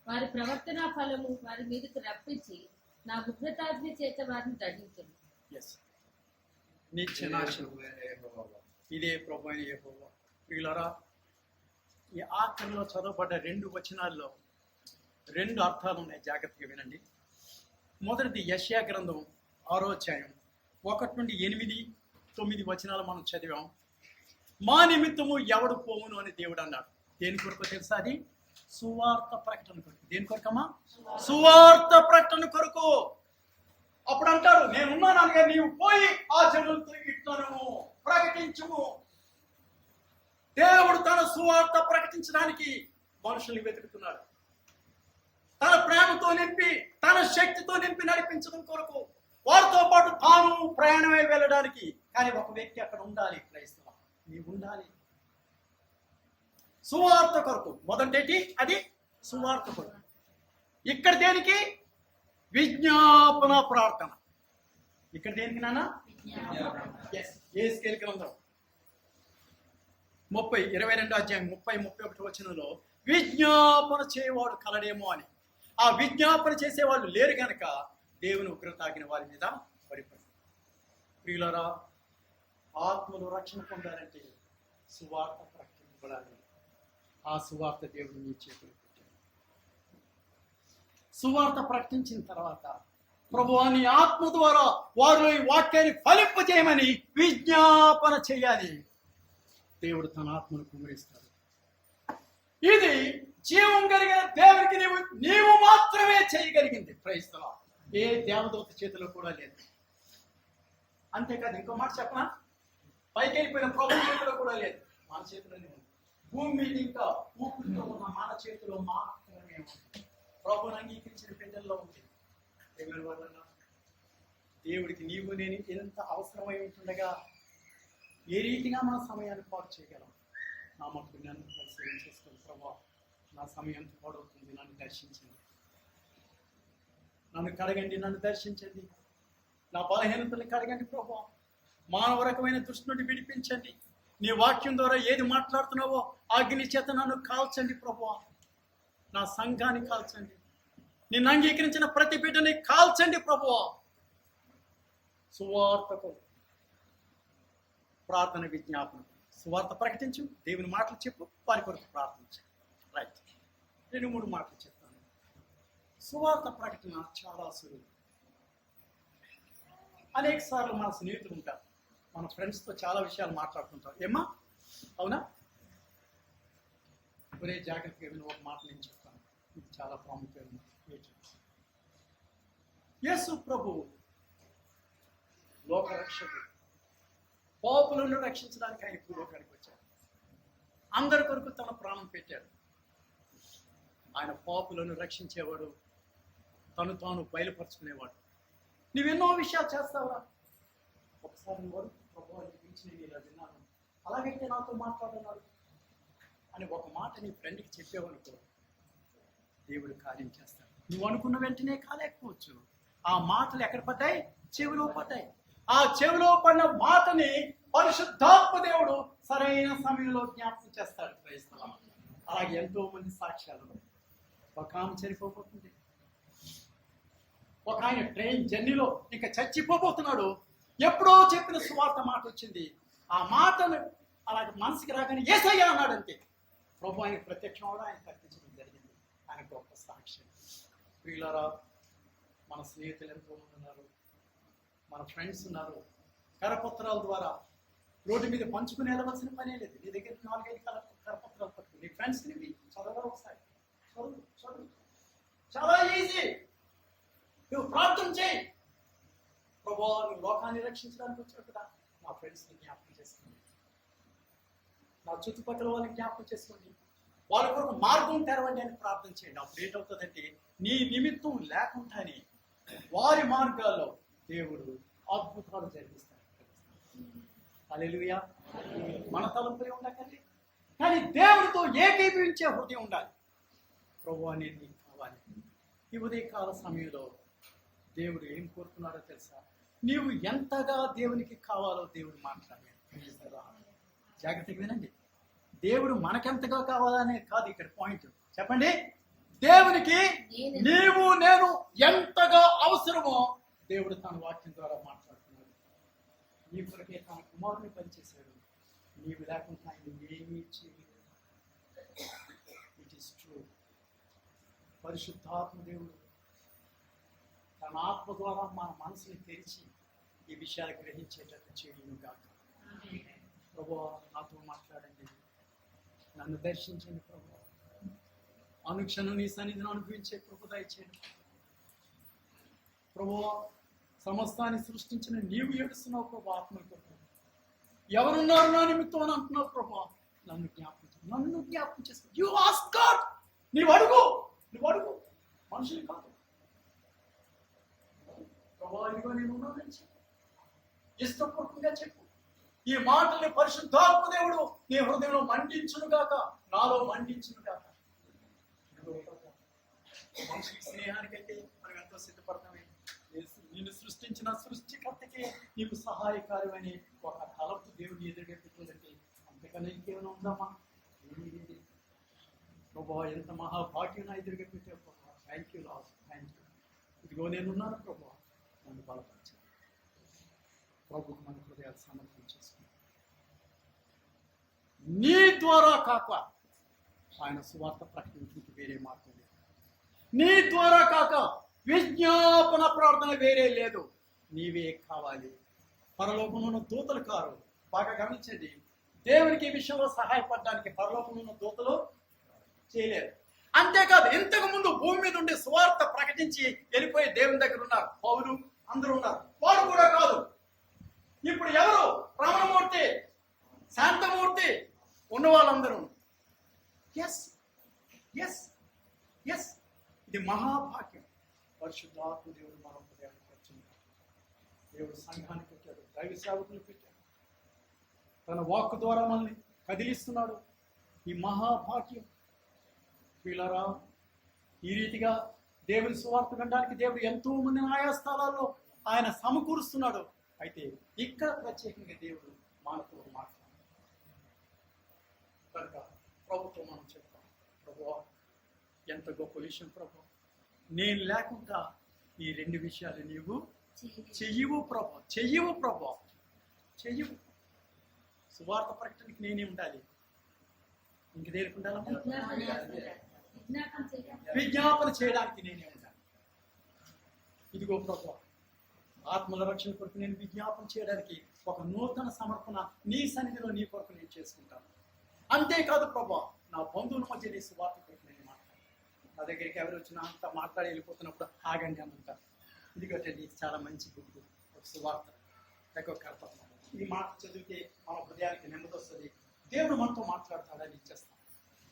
[SPEAKER 4] వారి ప్రవర్తన ఫలము వారి మీదకి రప్పించి నా ఉగ్రతాగ్ని చేత వారిని దండించును.
[SPEAKER 1] ఇదే ప్రభు అయిన యెహోవా. ప్రియులారా, ఈ ఆఖరిలో చదవబడ్డ 2 వచనాల్లో 2 అర్థాలు ఉన్నాయి. జాగ్రత్తగా వినండి. మొదటిది యెషయా గ్రంథం 6వ అధ్యాయం 1 నుండి 8, 9 వచనాలు మనం చదివాం. మా నిమిత్తము ఎవడు పోవును అని దేవుడు అన్నాడు. దేని కొరకు తెలుసా? అది సువార్త ప్రకటన కొరకు. దేని కొరకమ్మా? సువార్త ప్రకటన కొరకు. అప్పుడు అంటాడు, నేనున్నాను అనగా నీవు పోయి ఆ జనులతో ఇట్లను ప్రకటించుము. దేవుడు తన సువార్త ప్రకటించడానికి మనుషుల్ని వెతుకుతున్నాడు. తన ప్రేమతో నింపి, తన శక్తితో నింపి నడిపించడం కొరకు, వారితో పాటు తాను ప్రయాణమై వెళ్ళడానికి. కానీ ఒక వ్యక్తి అక్కడ ఉండాలి. క్రైస్తవ, నీవు ఉండాలి సువార్త కొరకు. మొదటి అది సువార్త కొరకు. ఇక్కడ దేనికి? విజ్ఞాపన ప్రార్థన. ఇక్కడ దేనికి నాన్న? యేసుకేలు గ్రంథం 22వ అధ్యాయం 30-31 వచనంలో విజ్ఞాపన చేయవాడు కలడేమో అని. ఆ విజ్ఞాపన చేసేవాళ్ళు లేరు గనక దేవుని ఉగ్రతాగిన వారి మీద పడిపోయింది. ప్రియులారా, ఆత్మలు రక్షణ పొందాలంటే సువార్త ప్రకటించబడాలి. ఆ సువార్త దేవుడు మీ చేతులు పెట్టాడు. సువార్త ప్రకటించిన తర్వాత ప్రభువా నీ ఆత్మ ద్వారా వారు ఈ వాక్యాన్ని ఫలింపజేయమని విజ్ఞాపన చేయాలి. దేవుడు తన ఆత్మను కుమ్మరిస్తాడు. ఇది జీవం కలిగిన దేవునికి నీవు మాత్రమే చేయగలిగింది. క్రైస్తవ ఏ దేవదూత చేతిలో కూడా లేదు. అంతేకాదు, ఇంకో మాట చెప్పనా? పైకి వెళ్ళిపోయిన ప్రభు చేతిలో కూడా లేదు, మన చేతిలోనే ఉంది. భూమి మీద ఇంకా ఊపిరితో ఉన్న మన చేతిలో మాత్రమే ఉంది. ప్రభుని అంగీకరించిన బిడ్డల్లో ఉంది. దేవుడికి నీవు నేను ఎంత అవసరమై ఉంటుండగా ఏ రీతిగా మన సమయాన్ని పాటు చేయగలం? నా మటుకు నన్ను పరిశీలన చేసుకుని, ప్రభా నా సమయం పాడవుతుంది, నన్ను దర్శించండి, నన్ను కడగండి, నన్ను దర్శించండి, నా బలహీనతల్ని కడగండి ప్రభా. మానవ రకమైన దృష్టి నుండి విడిపించండి. నీ వాక్యం ద్వారా ఏది మాట్లాడుతున్నావో అగ్ని చేత నన్ను కాల్చండి ప్రభా. నా సంఘాన్ని కాల్చండి, నిన్ను అంగీకరించిన ప్రతి బిడ్డని కాల్చండి ప్రభువా. సువార్తకు ప్రార్థన, విజ్ఞాపన. సువార్త ప్రకటించు, దేవుని మాటలు చెప్పు, వారి కొరకు ప్రార్థించు. రైట్, 2-3 మాటలు చెప్తాను. సువార్త ప్రకటన చాలా సులువు. అనేక సార్లు మన స్నేహితులు ఉంటారు, మన ఫ్రెండ్స్తో చాలా విషయాలు మాట్లాడుతుంటారు. ఏమ్మా, అవునా? ఒరే జాగ్రత్తగా విని ఒక మాట నేను చెప్తాను, ఇది చాలా ప్రాముఖ్యమైన. యేసు ప్రభు లోక రక్షకుడు. పాపులను రక్షించడానికి ఆయన భూలోకానికి వచ్చారు. అందరి కొరకు తన ప్రాణం పెట్టాడు. ఆయన పాపులను రక్షించేవాడు, తను తాను బయలుపరుచుకునేవాడు. నువ్వెన్నో విషయాలు చేస్తావురా, ఒకసారి నువ్వు ప్రభువా నీ గురించి నేను ఇలా విన్నాను, అలాగైతే నాతో మాట్లాడున్నాడు అని ఒక మాట నీ ఫ్రెండ్కి చెప్పావనుకో, దేవుడు కార్యం చేస్తాడు. నువ్వు అనుకున్న వెంటనే కాలేకపోవచ్చు. ఆ మాటలు ఎక్కడ పడ్డాయి? చెవిలో పడ్డాయి. ఆ చెవిలో పడిన మాటని పరిశుద్ధాత్మ దేవుడు సరైన సమయంలో జ్ఞాపకం చేస్తాడు. క్రైస్తవం అలాగే ఎంతో మంది సాక్ష్యాలు. ఒక ఆమె చనిపోబోతుంది, ఒక ఆయన ట్రైన్ జర్నీలో ఇంకా చచ్చిపోబోతున్నాడు. ఎప్పుడో చెప్పిన సువార్త మాట వచ్చింది. ఆ మాటను అలాగే మనసుకి రాగానే యేసయ్యా అన్నాడు. అంతే, ప్రభు ఆయనకు ప్రత్యక్షం అవడం, ఆయన కల్పించడం జరిగింది. ఆయన గొప్ప సాక్ష్యం. ప్రియులారా, మన స్నేహితులు ఎంతో మంది ఉన్నారు, మన ఫ్రెండ్స్ ఉన్నారు. కరపత్రాల ద్వారా రోడ్డు మీద పంచుకుని వెళ్ళవలసిన పనే లేదు. నీ దగ్గర 4-5 కరపత్రాలు పట్టుకుని నీ ఫ్రెండ్స్కి ఇవి చదవరా ఒకసారి, చదువు. చాలా ఈజీ. నువ్వు ప్రార్థన చేయి, ప్రభువా నువ్వు లోకాన్ని రక్షించడానికి వచ్చావు కదా, నా ఫ్రెండ్స్ని జ్ఞాపకం చేసుకోండి, నా చుట్టుపక్కల వాళ్ళని జ్ఞాపకం చేసుకోండి, వాళ్ళ కొరకు మార్గం తెరవండి అని ప్రార్థన చేయండి. అప్పుడు ఏంటవుతుందంటే నీ నిమిత్తం లేకుండానే వారి మార్గాల్లో దేవుడు అద్భుతాలు జరిగిస్తాడు. హల్లెలూయా. మన తలంపులే ఉండకండి, కానీ దేవుడితో ఏకీభవించే హృదయం ఉండాలి. ప్రభువా నేను నీకు కావాలి. ఈ ఉదయకాల సమయంలో దేవుడు ఏం కోరుతున్నాడో తెలుసా? నీవు ఎంతగా దేవునికి కావాలో దేవుడు మాట్లాడాడు. జాగ్రత్తగా వినండి. దేవుడు మనకెంతగా కావాలనే కాదు ఇక్కడ పాయింట్. చెప్పండి, దేవునికి నీవు నేను ఎంతగా అవసరమో దేవుడు తన వాక్యం ద్వారా మాట్లాడుతున్నాడు. నీ కొరకే తన కుమారుని పనిచేశాడు. నీవు లేకుండా ఆయన ఏమీ చేయలేదు. It is true. పరిశుద్ధాత్మ దేవుడు తన ఆత్మ ద్వారా మన మనసుని తెరిచి ఈ విషయాలు గ్రహించేటట్టు చేయను గాక. ప్రభువా నాతో మాట్లాడండి, నన్ను దర్శించండి ప్రభువా. అనుక్షణం నీ సన్నిధిని అనుభవించే కృప దయచేయండి ప్రభువా. సమస్తాన్ని సృష్టించిన నీవు ఏడుస్తున్నావు ప్రభు, ఆత్మతో ఎవరున్నారు నా నిమిత్తం అని అంటున్నావు ప్రభు. నన్ను జ్ఞాపకం చేసుకో. You ask God. నువ్వు అడుగు, మనుషులు కాదు. ప్రభు ఇదిగో నేను ఉన్నానని చెప్పు, ఇష్టపూర్వకంగా చెప్పు. ఈ మాటల్ని పరిశుద్ధాత్మ దేవుడు నీ హృదయంలో మండించును గాక, నాలో మండించును గాక. మనుషుల స్నేహానికైతే మనం ఎంతో సిద్ధపడతామే. నిన్ను సృష్టించిన సృష్టికర్తకే నీకు సహాయకారమని ఒక తలపు దేవుని ఎదురుగా పెట్టిందంటే అంతకన్నా ఇంకేమైనా ఉందామా? ప్రభా ఎంత మహాభాగ్యం నా ఎదురుగా పెట్టావు ప్రభా. Thank you Lord, thank you. ఇదిగో నేనున్నాను ప్రభా, నన్ను బలపరచు. ప్రభుకు మన హృదయాలు సమర్పణ చేసుకుని నీ ద్వారా కాక ఆయన సువార్త ప్రకటించడానికి వేరే మార్గం లేదు. నీ ద్వారా కాక విజ్ఞాపన ప్రార్థన వేరే లేదు. నీవే కావాలి. పరలోకంలో ఉన్న దూతలు కారు. బాగా గమనించండి, దేవునికి ఈ విషయంలో సహాయపడడానికి పరలోకంలో ఉన్న దూతలు చేయలేరు. అంతేకాదు, ఇంతకు ముందు భూమి మీద ఉండే సువార్త ప్రకటించి వెళ్ళిపోయి దేవుని దగ్గర ఉన్నారు పౌలు, అందరూ ఉన్నారు. వారు కూడా కాదు. ఇప్పుడు ఎవరు? రమణమూర్తి, శాంతమూర్తి ఉన్న వాళ్ళందరూ. ఎస్ ఎస్ ఎస్ ఇది మహాభాగ్యం. పరిశుద్ధాత్మ దేవుడు మన హృదయానికి వచ్చింది. దేవుడు సంఘానికి పెట్టాడు, దైవ సేవకులు పెట్టాడు, తన వాక్కు ద్వారా మనల్ని కదిలిస్తున్నాడు. ఈ మహాభాగ్యం. పిల్లరా, ఈ రీతిగా దేవుని సువార్త వినడానికి దేవుడు ఎంతో మందిని ఆయా స్థలాల్లో ఆయన సమకూరుస్తున్నాడు. అయితే ఇక్కడ ప్రత్యేకంగా దేవుడు మనతో మాట్లాడాడు కనుక ప్రభుత్వం మనం చెప్తాం, ప్రభువా ఎంత గొప్ప విషయం ప్రభు, నేను లేకుండా ఈ 2 విషయాలు నీవు చెయ్యవు ప్రభు, చెయ్యవు. సువార్త ప్రకటనకి నేనే ఉండాలి, ఇంక దేనికి ఉండాలి? విజ్ఞాపన చేయడానికి నేనే ఉండాలి. ఇదిగో ప్రభు, ఆత్మల రక్షణ కొరకు నేను విజ్ఞాపన చేయడానికి ఒక నూతన సమర్పణ నీ సన్నిధిలో నీ కొరకు నేను చేసుకుంటాను. అంతేకాదు ప్రభు, నా బంధువుల మధ్య నీ సువార్త కొరకు నేను మాట్లాడాను. నా దగ్గరికి ఎవరు వచ్చినా అంత మాట్లాడి వెళ్ళిపోతున్నప్పుడు ఆగండి అని అంటారు. ఎందుకంటే నీకు చాలా మంచి బుద్ధి, ఒక సువార్త, ఒక కర్తవ్యం. ఈ మాట చదివితే మన హృదయానికి నెమ్మది వస్తుంది, దేవుడు మనతో మాట్లాడతాడని ఇచ్చేస్తాం.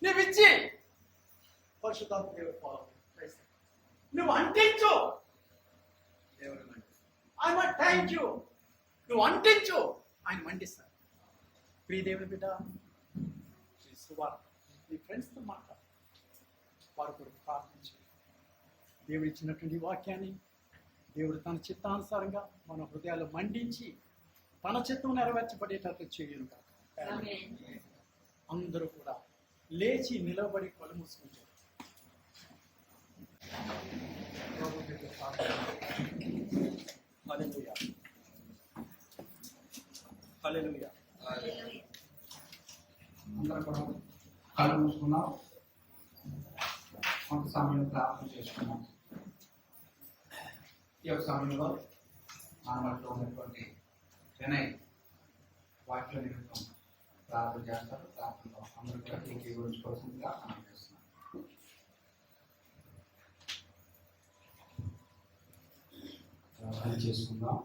[SPEAKER 1] నువ్వు ఇచ్చి పరిశుద్ధాత్మ దేవుడు నువ్వు అంటించు, దేవుడు ఆయన థ్యాంక్ యూ, నువ్వు అంటించు, ఆయన మండిస్తాడు. ప్రియ దేవుని బిడ్డ, సువార్త నీ ఫ్రెండ్స్తో మాట్లాడు, వారి కొరకు ప్రార్థించు. దేవుడు ఇచ్చినటువంటి వాక్యాన్ని దేవుడు తన చిత్తానుసారంగా మన హృదయాలు మండించి తన చిత్తం నెరవేర్చబడేటట్లు చేయను కాక. అందరూ కూడా లేచి నిలబడి కళ్ళు మూసుకుంటారు. హల్లెలూయా, హల్లెలూయా.
[SPEAKER 5] అందరూ కూడా కళ్ళు మూసుకున్నాం. కొంత సమయం ప్రార్థన చేసుకున్నాం. ఈ యొక్క సమయంలో మనలో ఉన్నటువంటి వినయ్ వాక్య నిమిత్తం ప్రార్థన చేస్తారు. ప్రార్థనలో అందరూ కూడా ఏకీభవించుకోవాల్సిందిగా మనం చేస్తున్నాం. ప్రార్థన చేసుకుందాం.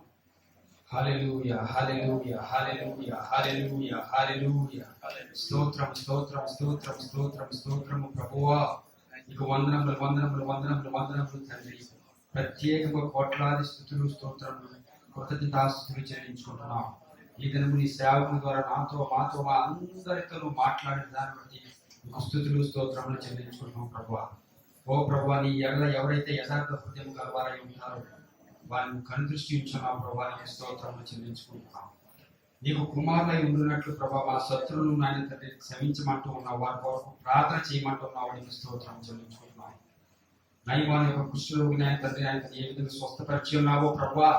[SPEAKER 5] హల్లెలూయా, హల్లెలూయా, హల్లెలూయా, హల్లెలూయా, హల్లెలూయా. స్తోత్రం, స్తోత్రం, స్తోత్రం, స్తోత్రం, స్తోత్రము ప్రభువా. నీకు వందనములు, వందనములు, వందనములు, వందనములు తండ్రి. ప్రత్యేకంగా కోట్లాది స్తుతులు, స్తోత్రములు, కృతజ్ఞతాస్తుతులు చెల్లించుకుంటున్నాం. ఈ దినము నీ సేవకుల ద్వారా నాతో, మాతో, మా అందరితో నువ్వు మాట్లాడిన దాన్ని బట్టి నీకు స్తుతులు, స్తోత్రములు చెల్లించుకుంటున్నాం ప్రభువా. ఓ ప్రభువా, నీ ఎవరైతే యథార్థ హృదయం గలవారై ఉంటారో వారిని కనుదృష్టి ఉంచున్నావు ప్రభా. నీకు స్తోత్రములు చెల్లించుకుంటున్నాం. నీకు కుమారులై ఉండున్నట్లు ప్రభా మా శత్రువులను నాయన తండ్రి క్షమించమంటూ ఉన్నావు, వారి కొరకు ప్రార్థన చేయమంటూ ఉన్నావు. నీకు స్తోత్రం చెల్లించుకుంటున్నావు. నయమాన్ యొక్క కుష్ఠరోగి నాయన తండ్రి ఆయన ఏ విధంగా స్వస్థపరిచి ఉన్నావో ప్రభా,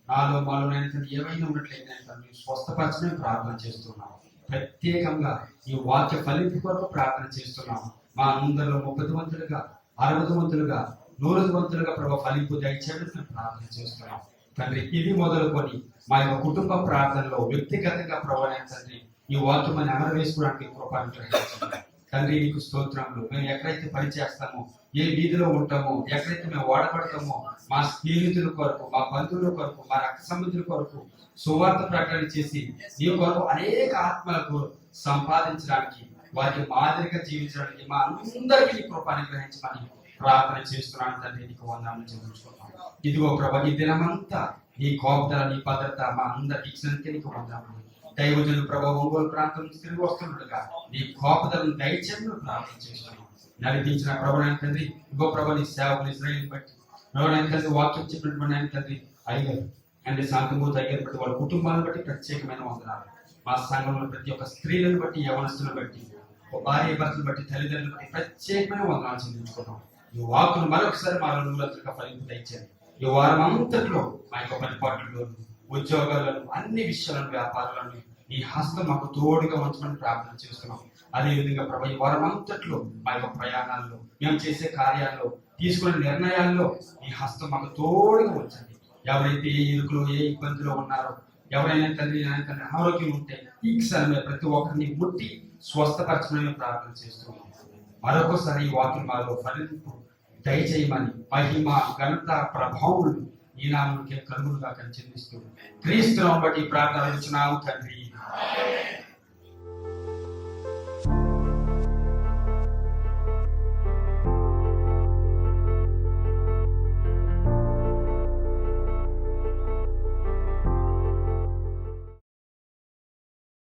[SPEAKER 5] నాలో మాలో నాయన తండ్రి ఏమైనా ఉన్నట్లయితే నాయన తండ్రి స్వస్థపరచమని ప్రార్థన చేస్తున్నావు. ప్రత్యేకంగా ఈ వాక్య ఫలింపు కొరకు ప్రార్థన చేస్తున్నావు. మా అందరిలో 30 వంతులుగా 60 వంతులుగా 100 వంతులుగా ప్రభా ఫలింపు దయచేయమని ప్రార్థన చేస్తున్నాం తండ్రి. ఇది మొదలుకొని మా యొక్క కుటుంబ ప్రార్థనలో వ్యక్తిగతంగా ప్రభా తండ్రి ఈ వాక్యమని అమలు వేసుకోవడానికి కృపను గ్రహించండి తండ్రి. నీకు స్తోత్రములు. మేము ఎక్కడైతే పని చేస్తామో, ఏ వీధిలో ఉంటామో, ఎక్కడైతే మేము వాడబడతామో, మా స్నేహితుల కొరకు, మా బంధువుల కొరకు, మా రక్త సంబంధుల కొరకు సువార్త ప్రకటన చేసి నీ కొరకు అనేక ఆత్మలకు సంపాదించడానికి, వారికి మాదిరిగా జీవించడానికి మా అందరికీ నీ కృపను గ్రహించమని ప్రార్థన చేస్తున్నాను తండ్రి. నీకు వందనాలు చెల్లించుకుంటున్నాను. ఇదిగో ప్రభా, ఈ దినమంతా నీ కోపదల, నీ భద్రత మా అందరి ఇచ్చినందుకే నీకు వందనాలు. దైవజనులు ప్రభా ఒంగోలు ప్రాంతం నుంచి తిరిగి వస్తుండగా నీ కోపదలను దయచేయమని ప్రార్థన చేస్తున్నాను. నడిపించిన ప్రభుత్వ తండ్రి, ఇంకో ప్రభా నీ సేవకులు ఇశ్రాయేలుని బట్టి ప్రభుత్వ తండ్రి వాక్యం చెప్పినటువంటి ఆయన తండ్రి అయ్యారు అంటే శాంతిమూర్తి అయ్యారు బట్టి వాళ్ళ కుటుంబాలను బట్టి ప్రత్యేకమైన వందనాలు. మా సంఘంలో ప్రతి ఒక్క స్త్రీలను బట్టి, యవనస్తులను బట్టి, భార్య భర్తలు బట్టి, తల్లిదండ్రులను బట్టి ప్రత్యేకమైన వందనాలు చెల్లించుకున్నాం. ఈ వాక్కును మరొకసారి మా నూరంతలుగా ఫలింపు దయచేయండి. ఈ వారం అంతట్లో మా యొక్క పనిపాట్లలో, ఉద్యోగాలను, అన్ని విషయాలను, వ్యాపారాలను ఈ హస్తం మాకు తోడుగా ఉంచమని ప్రార్థన చేస్తున్నాం. అదేవిధంగా ప్రభా ఈ వారం అంతట్లో మా యొక్క ప్రయాణాల్లో, మేము చేసే కార్యాల్లో, తీసుకునే నిర్ణయాల్లో ఈ హస్తం మాకు తోడుగా ఉంచండి. ఎవరైతే ఏ ఇరుకులో, ఏ ఇబ్బందిలో ఉన్నారో, ఎవరైనా తండ్రి అనారోగ్యం ఉంటే ఈ క్షణమే ప్రతి ఒక్కరిని ముట్టి స్వస్థపరచమని ప్రార్థన చేస్తున్నాం. మరొకసారి ఈ వాక్యం మాలో ఫలింపు దయచేయమని మహిమ, ఘనత, ప్రభావం ఈ నామముకే కలుగునుగా చెల్లిస్తూ క్రీస్తును బట్టి ప్రార్థన ఇచ్చున్నాము తండ్రి.